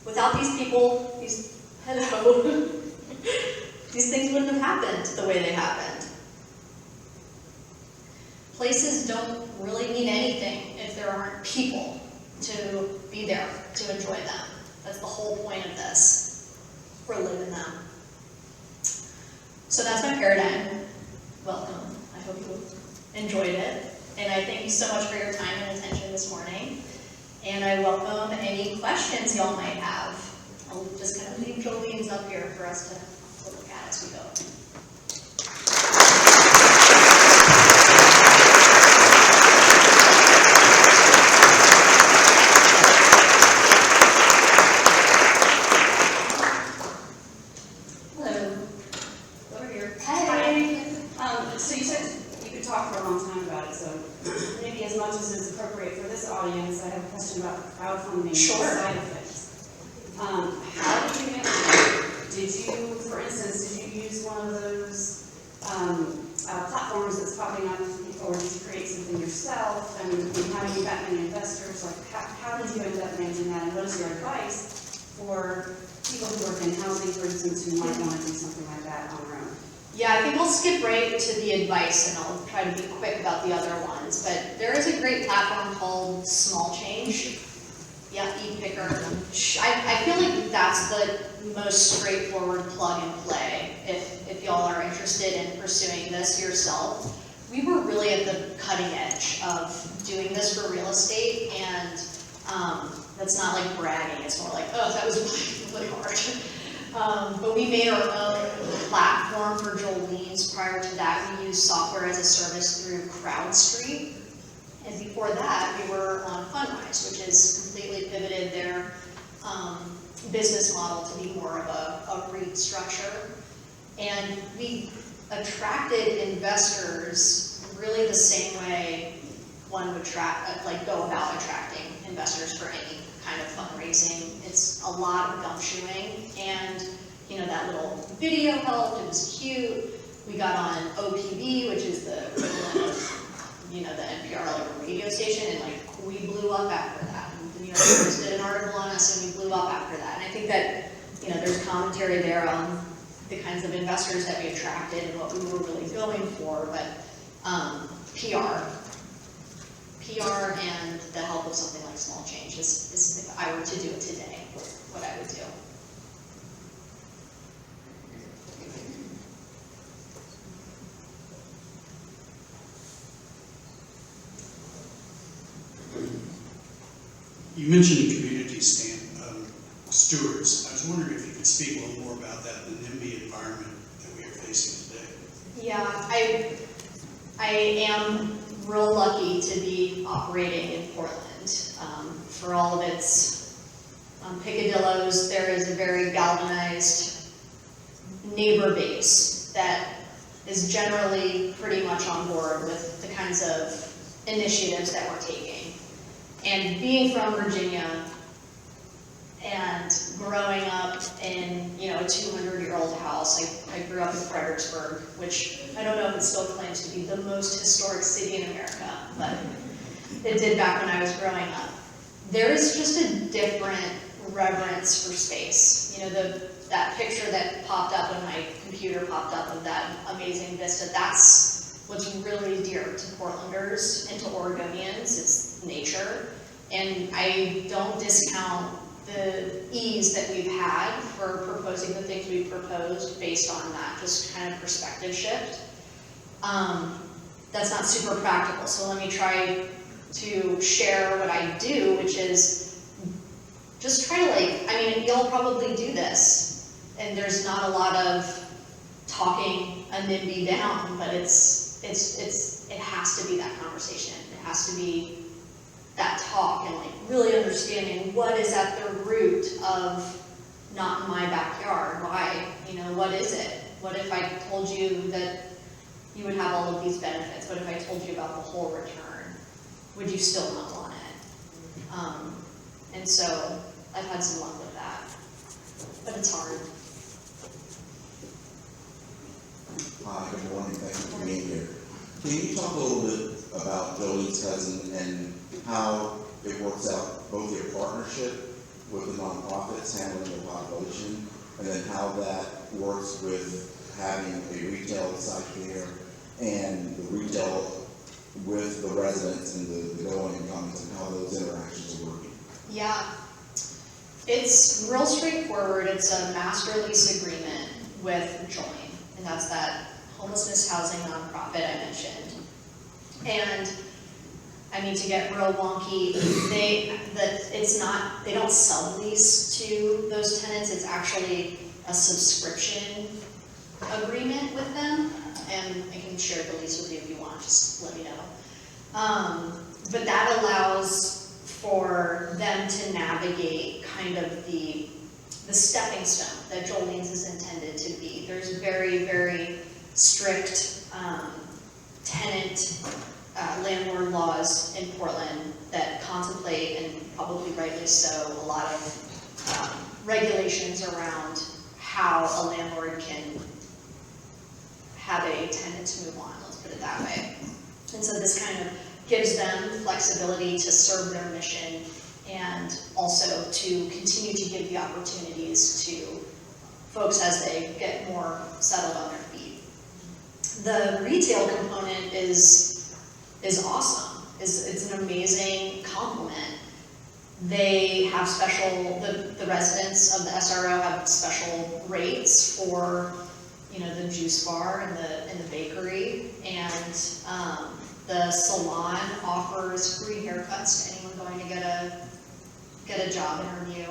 Without these people, these things wouldn't have happened the way they happened. Places don't really mean anything if there aren't people to be there to enjoy them. That's the whole point of this. We're living them. So that's my paradigm. Welcome. I hope you enjoyed it. And I thank you so much for your time and attention this morning. And I welcome any questions y'all might have. I'll just kind of leave Jolene's up here for us to look at as we go. So you said you could talk for a long time about it, so maybe as much as is appropriate for this audience, I have a question about crowdfunding side of things. How did you manage it? Did you, for instance, did you use one of those platforms that's popping up, or did you create something yourself? And how do you get many investors? Like, how did you end up managing that? And what is your advice for people who work in housing, for instance, who might want to do something like that on their own? Yeah, I think I'll skip right to the advice and I'll try to be quick about the other ones. But there is a great platform called Small Change. Yeah, ePicker. I feel like that's the most straightforward plug and play if y'all are interested in pursuing this yourself. We were really at the cutting edge of doing this for real estate, and that's not like bragging, it's more like, oh, that was really hard. But we made our own platform for Jolene's. Prior to that, we used software as a service through CrowdStreet. And before that, we were on Fundrise, which has completely pivoted their business model to be more of a REIT structure. And we attracted investors really the same way one would go about attracting investors for any kind of fundraising. It's a lot of gumshoeing, and that little video helped. It was cute. We got on OPB, which is the equivalent of the NPR like a radio station, and we blew up after that. And the New York Times did an article on us, and we blew up after that. And I think that there's commentary there on the kinds of investors that we attracted and what we were really going for, but PR and the help of something like Small Change is if I were to do it today, what I would do. You mentioned community stewards. I was wondering if you could speak a little more about that, the NIMBY environment that we are facing today. Yeah, I am real lucky to be operating in Portland. For all of its picadillos, there is a very galvanized neighbor base that is generally pretty much on board with the kinds of initiatives that we're taking. And being from Virginia and growing up in a 200-year-old house, I grew up in Fredericksburg, which I don't know if it still claims to be the most historic city in America, but it did back when I was growing up. There is just a different reverence for space. That picture that popped up when my computer popped up of that amazing vista, that's what's really dear to Portlanders and to Oregonians. It's nature. And I don't discount the ease that we've had for proposing the things we've proposed based on that just kind of perspective shift. That's not super practical, so let me try to share what I do, which is just try to y'all probably do this, and there's not a lot of talking a NIMBY down, but it has to be that conversation. It has to be that talk and really understanding what is at the root of not in my backyard. Why? What is it? What if I told you that you would have all of these benefits? What if I told you about the whole return? Would you still not want it? And so I've had some luck with that, but it's hard. Hi, good morning, thank you for being here. Can you talk a little bit about Jolene's cousin and how it works out, both your partnership with the nonprofits handling the population, and then how that works with having a retail site there and the retail with the residents and the going and comings, and how those interactions are working? Yeah, it's real straightforward. It's a master lease agreement with Jolene, and that's that homelessness housing nonprofit I mentioned. And I mean, to get real wonky, they don't sublease to those tenants. It's actually a subscription agreement with them, and I can share the lease with you if you want. Just let me know. But that allows for them to navigate kind of the stepping stone that Jolene's is intended to be. There's very, very strict tenant landlord laws in Portland that contemplate, and probably rightly so, a lot of regulations around how a landlord can have a tenant to move on, let's put it that way. And so this kind of gives them flexibility to serve their mission and also to continue to give the opportunities to folks as they get more settled on their feet. The retail component is awesome. It's an amazing complement. They have special, the residents of the SRO have special rates for, you know, the juice bar and the bakery, and the salon offers free haircuts to anyone going to get a job interview.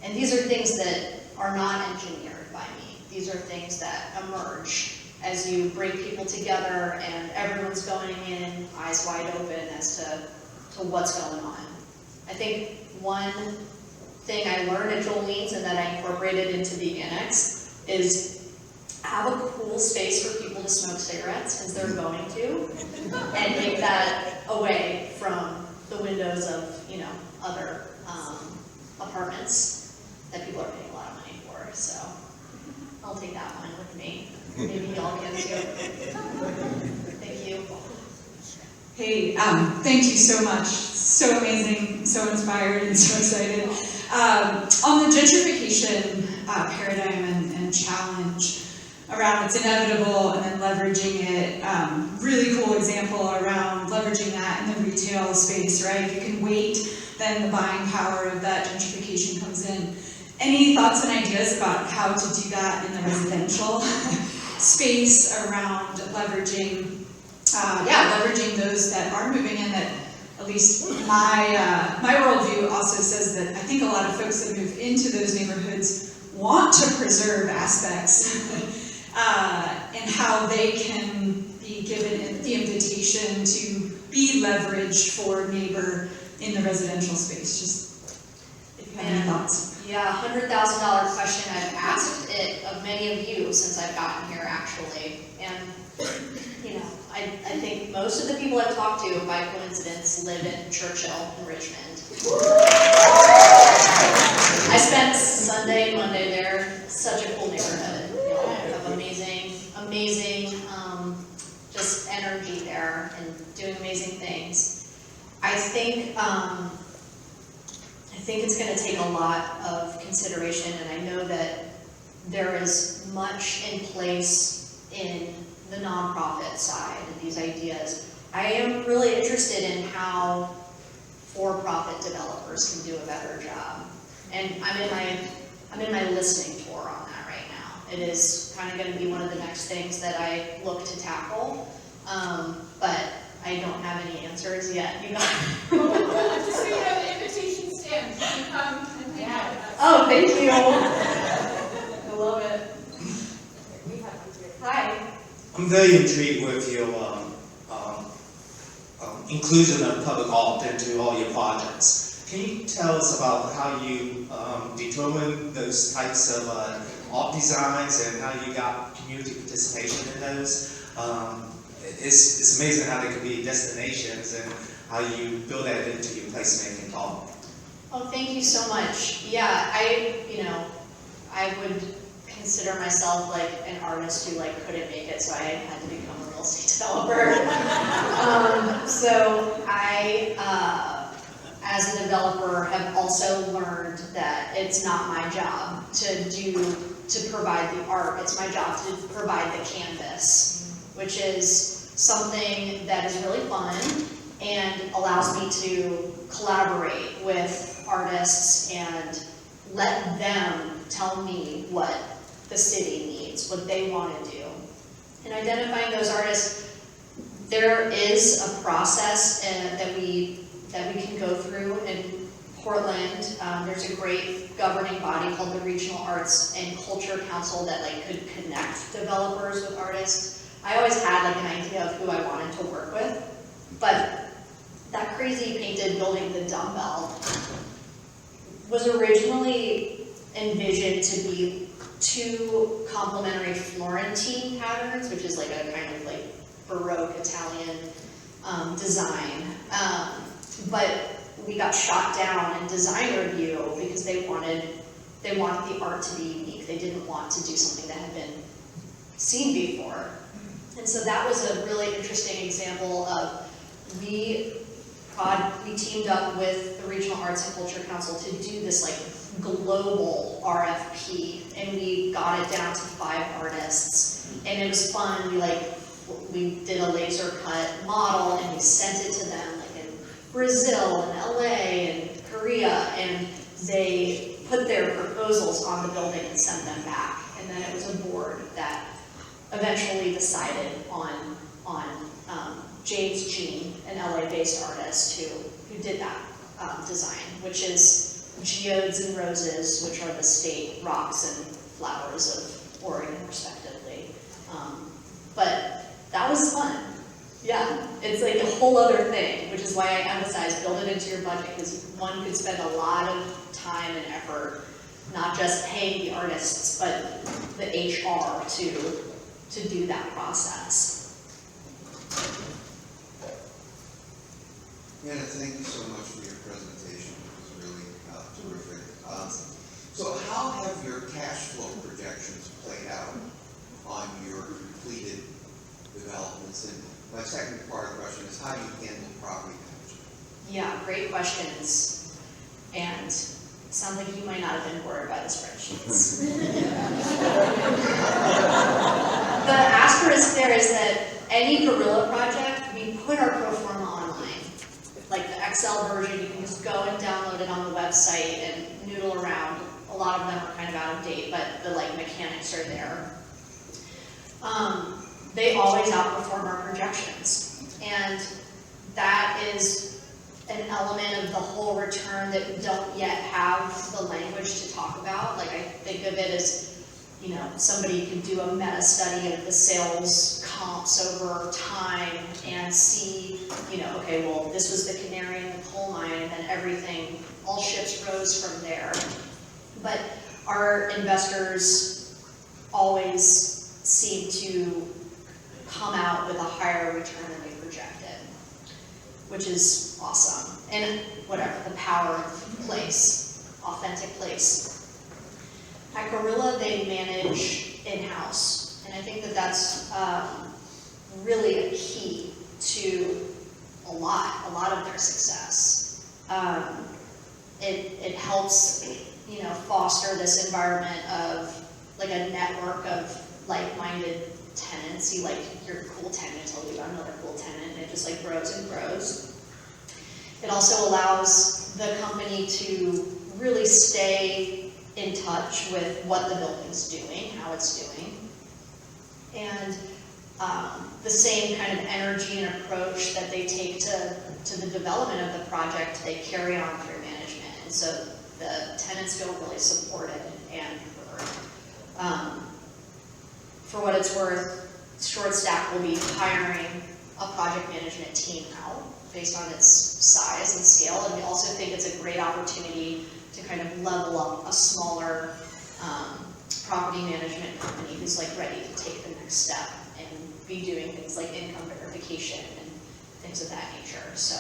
And these are things that are not engineered by me. These are things that emerge as you bring people together and everyone's going in eyes wide open as to what's going on. I think one thing I learned at Jolene's and that I incorporated into the annex is have a cool space for people to smoke cigarettes as they're going to, and make that away from the windows of, you know, other apartments that people are paying a lot of money for. So I'll take that one with me. Maybe y'all can too. Thank you. Hey, thank you so much. So amazing, so inspired, and so excited. On the gentrification paradigm and challenge around it's inevitable and then leveraging it, really cool example around leveraging that in the retail space, right? If you can wait, then the buying power of that gentrification comes in. Any thoughts and ideas about how to do that in the residential space around leveraging, leveraging those that are moving in, that at least my worldview also says that I think a lot of folks that move into those neighborhoods want to preserve aspects and how they can be given the invitation to be leveraged for neighbor in the residential space. Just if you have any thoughts. Yeah, $100,000 question. I've asked it of many of you since I've gotten here, actually. And, you know, I think most of the people I've talked to, by coincidence, live in Churchill in Richmond. I spent Sunday, Monday there. Such a cool neighborhood. You know, I have amazing just energy there and doing amazing things. I think it's going to take a lot of consideration, and I know that there is much in place in the nonprofit side of these ideas. I am really interested in how for-profit developers can do a better job, and I'm in my listening tour on that right now. It is kind of going to be one of the next things that I look to tackle, but I don't have any answers yet. You got Just so you know, the invitation stand. You can come and hang out with us. Oh, thank you. I love it. Hi. I'm very intrigued with your inclusion of public art into all your projects. Can you tell us about how you determine those types of art designs and how you got community participation in those? It's amazing how they could be destinations and how you build that into your placemaking thought. Oh, thank you so much. Yeah, I would consider myself like an artist who like couldn't make it, so I had to become a real estate developer. So I, as a developer, have also learned that it's not my job to provide the art. It's my job to provide the canvas, which is something that is really fun and allows me to collaborate with artists and let them tell me what the city needs, what they want to do. And identifying those artists, there is a process that we can go through in Portland. There's a great governing body called the Regional Arts and Culture Council that like could connect developers with artists. I always had like an idea of who I wanted to work with, but that crazy painted building, the dumbbell, was originally envisioned to be two complementary Florentine patterns, which is like a kind of like Baroque Italian design. But we got shot down in design review because they wanted the art to be unique. They didn't want to do something that had been seen before. And so that was a really interesting example of we teamed up with the Regional Arts and Culture Council to do this like global RFP, and we got it down to 5 artists, and it was fun. We did a laser cut model and we sent it to them like in Brazil and LA and Korea, and they put their proposals on the building and sent them back, and then it was a board that eventually decided on James Jean, an LA-based artist who did that design, which is geodes and roses, which are the state rocks and flowers of Oregon, respectively. But that was fun. Yeah, it's like a whole other thing, which is why I emphasize build it into your budget, because one could spend a lot of time and effort, not just paying the artists, but the HR to do that process. Anna, thank you so much for your presentation. It was really terrific. So how have your cash flow projections played out on your completed developments? And my second part of the question is, how do you handle property management? Yeah, great questions. And it sounds like you might not have been bored by the spreadsheets. The asterisk there is that any guerrilla project, we put our pro forma online. Like the Excel version, you can just go and download it on the website and noodle around. A lot of them are kind of out of date, but the like mechanics are there. They always outperform our projections. And that is an element of the whole return that we don't yet have the language to talk about. Like I think of it as, you know, somebody could do a meta study of the sales comps over time and see, you know, okay, well, this was the canary in the coal mine, and then everything, all ships rose from there. But our investors always seem to come out with a higher return than we projected, which is awesome. And whatever, the power of place, authentic place. At Gorilla, they manage in-house, and I think that that's really a key to a lot of their success. It helps, you know, foster this environment of like a network of like-minded tenants. You like your cool tenant until you got another cool tenant, and it just like grows and grows. It also allows the company to really stay in touch with what the building's doing, how it's doing. And the same kind of energy and approach that they take to the development of the project, they carry on through management. And so the tenants feel really supported and heard. For what it's worth, Short Stack will be hiring a project management team out based on its size and scale. And we also think it's a great opportunity to kind of level up a smaller property management company who's like ready to take the next step and be doing things like income verification and things of that nature. So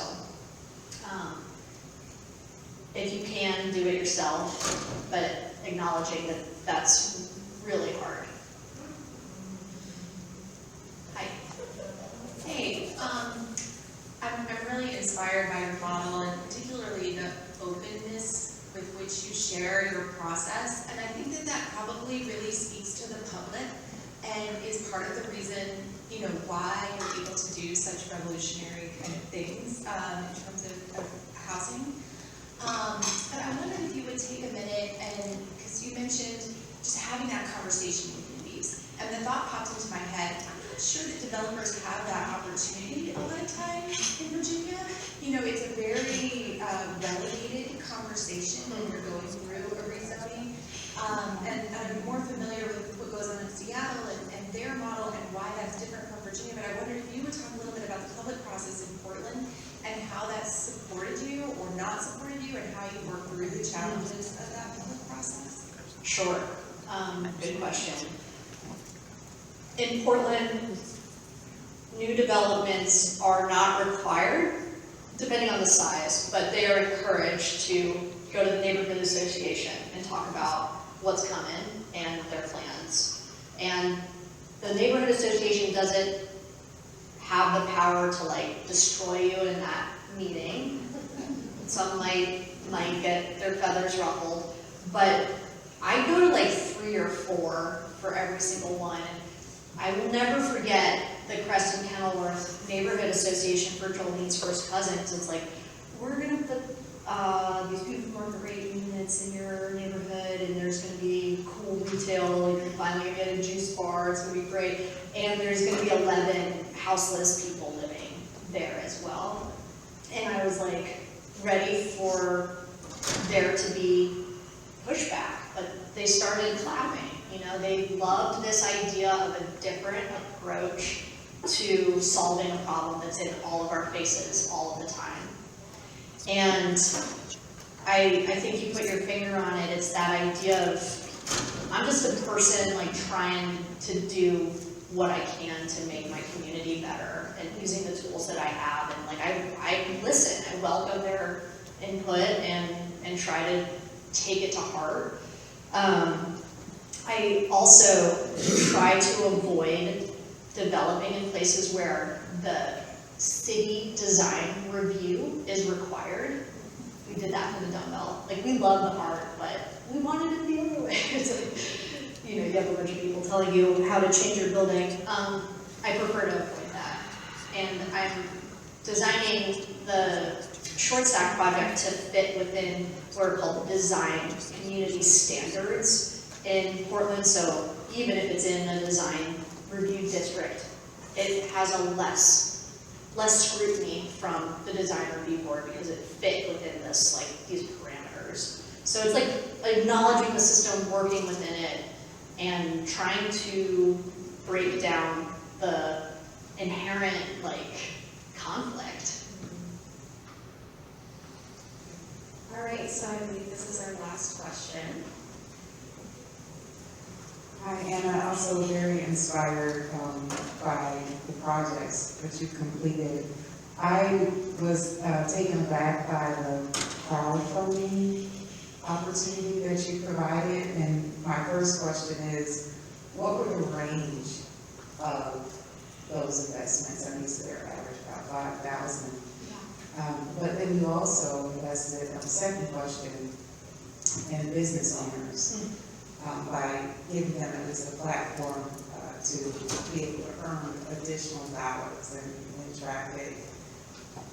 if you can, do it yourself, but acknowledging that that's really hard. Hi. Hey, I'm really inspired by your model and particularly the openness with which you share your process. And I think that that probably really speaks to the public and is part of the reason, you know, why you're able to do such revolutionary kind of things in terms of housing. But I wondered if you would take a minute and, because you mentioned just having that conversation with NIMBYs. And the thought popped into my head, I'm not sure that developers have that opportunity a lot of time in Virginia. You know, it's a very relegated conversation when you're going through a rezoning. And I'm more familiar with what goes on in Seattle and their model and why that's different from Virginia. But I wondered if you would talk a little bit about the public process in Portland and how that's supported you or not supported you and how you work through the challenges of that public process. Sure. Good question. In Portland, new developments are not required, depending on the size, but they are encouraged to go to the neighborhood association and talk about what's coming and their plans. And the neighborhood association doesn't have the power to like destroy you in that meeting. Some might get their feathers ruffled, but I go to like 3 or 4 for every single one. I will never forget the Creston Kenilworth Neighborhood Association for Jolene's first cousin. It's like, we're gonna put these beautiful market rate units in your neighborhood, and there's gonna be cool retail. You're finally gonna get a juice bar. It's gonna be great, and there's gonna be 11 houseless people living there as well. And I was like ready for there to be pushback, but they started clapping. You know, they loved this idea of a different approach to solving a problem that's in all of our faces all of the time. And I think you put your finger on it. It's that idea of, I'm just a person like trying to do what I can to make my community better and using the tools that I have. And like, I listen, I welcome their input and try to take it to heart. I also try to avoid developing in places where the city design review is required. We did that for the dumbbell. Like, we love the art, but we wanted it the other way. It's like, you know, you have a bunch of people telling you how to change your building. I prefer to avoid that. And I'm designing the short stack project to fit within what are called design community standards in Portland. So even if it's in a design review district, it has a less scrutiny from the design review board because it fit within this, like, these parameters. So it's like acknowledging the system, working within it, and trying to break down the inherent, like, conflict. All right, so I believe this is our last question. Hi, and I'm also very inspired by the projects that you've completed. I was taken aback by the crowdfunding opportunity that you provided, and my first question is, what were the range of those investments? I mean, so they're average about $5,000. But then you also invested, the second question, in business owners. By giving them at least a platform to be able to earn additional dollars and traffic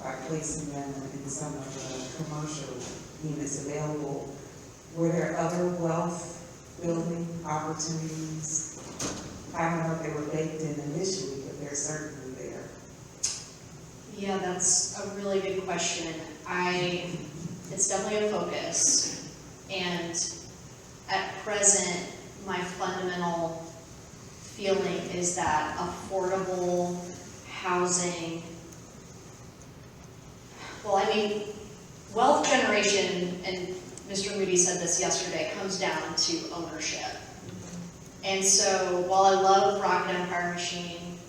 by placing them in some of the commercial units available. Were there other wealth building opportunities? I don't know if they were baked in initially, but they're certainly there. Yeah, that's a really good question. It's definitely a focus, and at present, my fundamental feeling is that affordable housing, well, I mean, wealth generation, and Mr. Moody said this yesterday, comes down to ownership. And so while I love Rocket Empire Machine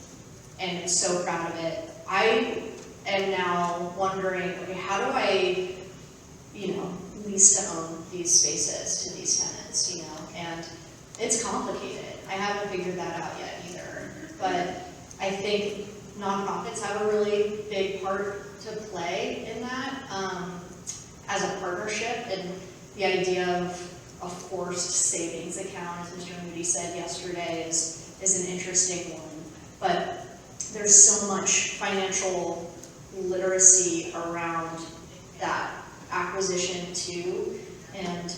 and am so proud of it, I am now wondering, okay, how do I, lease to own these spaces to these tenants, and It's complicated. I haven't figured that out yet either. But I think nonprofits have a really big part to play in that as a partnership, and the idea of a forced savings account, as Mr. Moody said yesterday, is an interesting one. But there's so much financial literacy around that acquisition too, and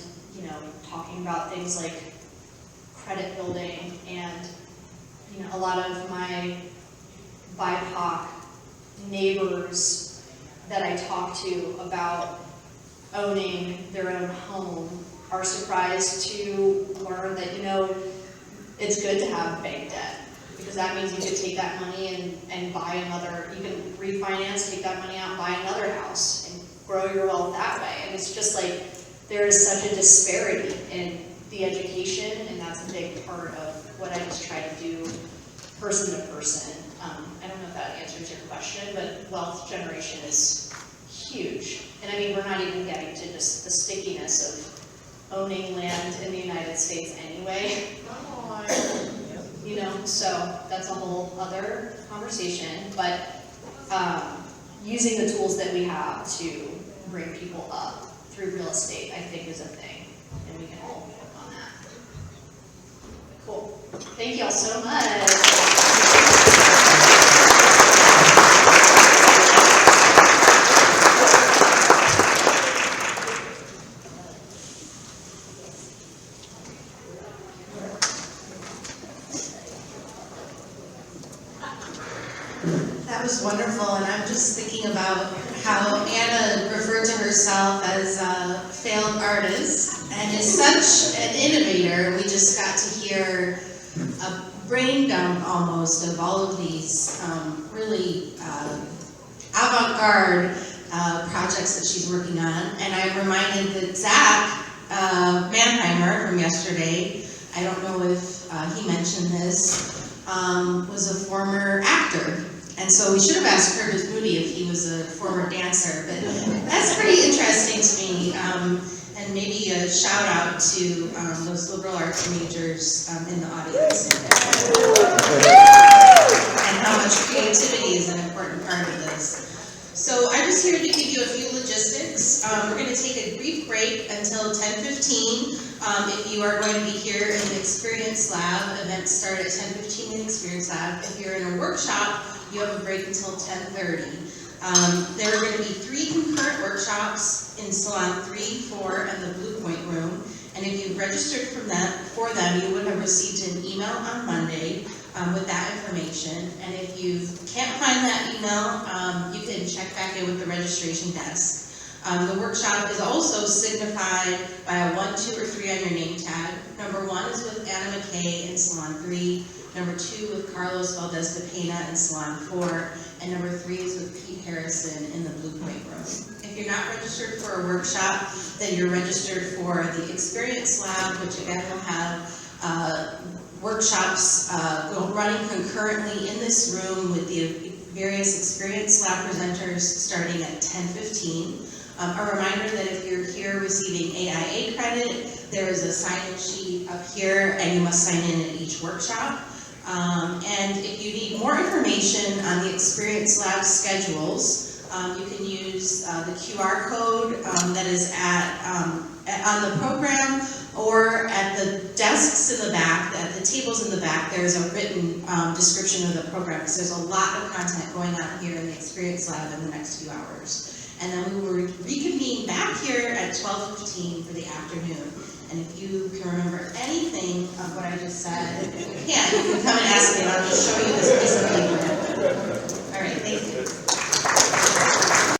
talking about things like credit building, and a lot of my BIPOC neighbors that I talk to about owning their own home are surprised to learn that it's good to have bank debt, because that means you could take that money and buy another, you can refinance, take that money out, buy another house, and grow your wealth that way. And it's just like, there is such a disparity in the education, and that's a big part of what I just try to do person to person. I don't know if that answers your question, but wealth generation is huge. And I mean, we're not even getting to just the stickiness of owning land in the United States anyway. So that's a whole other conversation, but using the tools that we have to bring people up through real estate, I think, is a thing, and we can all work on that. Cool. Thank you all so much. That was wonderful, and I'm just thinking about how Anna referred to herself as a failed artist, and is such an innovator. We just got to hear a brain dump almost of all of these really avant-garde projects that she's working on. And I'm reminded that Zach Mannheimer from yesterday, I don't know if he mentioned this, was a former actor. And so we should have asked Curtis Moody if he was a former dancer, but that's pretty interesting to me. And maybe a shout out to those liberal arts majors in the audience. And how much creativity is an important part of this. So I'm just here to give you a few logistics. We're going to take a brief break until 10:15. If you are going to be here in the Experience Lab, events start at 10:15 in the Experience Lab. If you're in a workshop, you have a break until 10:30. There are going to be 3 concurrent workshops in Salon 3, 4, and the Blue Point Room. And if you've registered for them, you would have received an email on Monday with that information. And if you can't find that email, you can check back in with the registration desk. The workshop is also signified by a 1, 2, or 3 on your name tag. Number 1 is with Anna Mackay in Salon 3. Number 2 with Carlos Valdez de Pena in Salon 4. And number 3 is with Pete Harrison in the Blue Point Room. If you're not registered for a workshop, then you're registered for the Experience Lab, which again will have workshops running concurrently in this room with the various Experience Lab presenters starting at 10:15. A reminder that if you're here receiving AIA credit, there is a sign-in sheet up here, and you must sign in at each workshop. And if you need more information on the Experience Lab schedules, you can use the QR code that is on the program, or at the desks in the back, at the tables in the back, there's a written description of the program, because there's a lot of content going on here in the Experience Lab in the next few hours. And then we will reconvene back here at 12:15 for the afternoon. And if you can remember anything of what I just said, you can come and ask me, and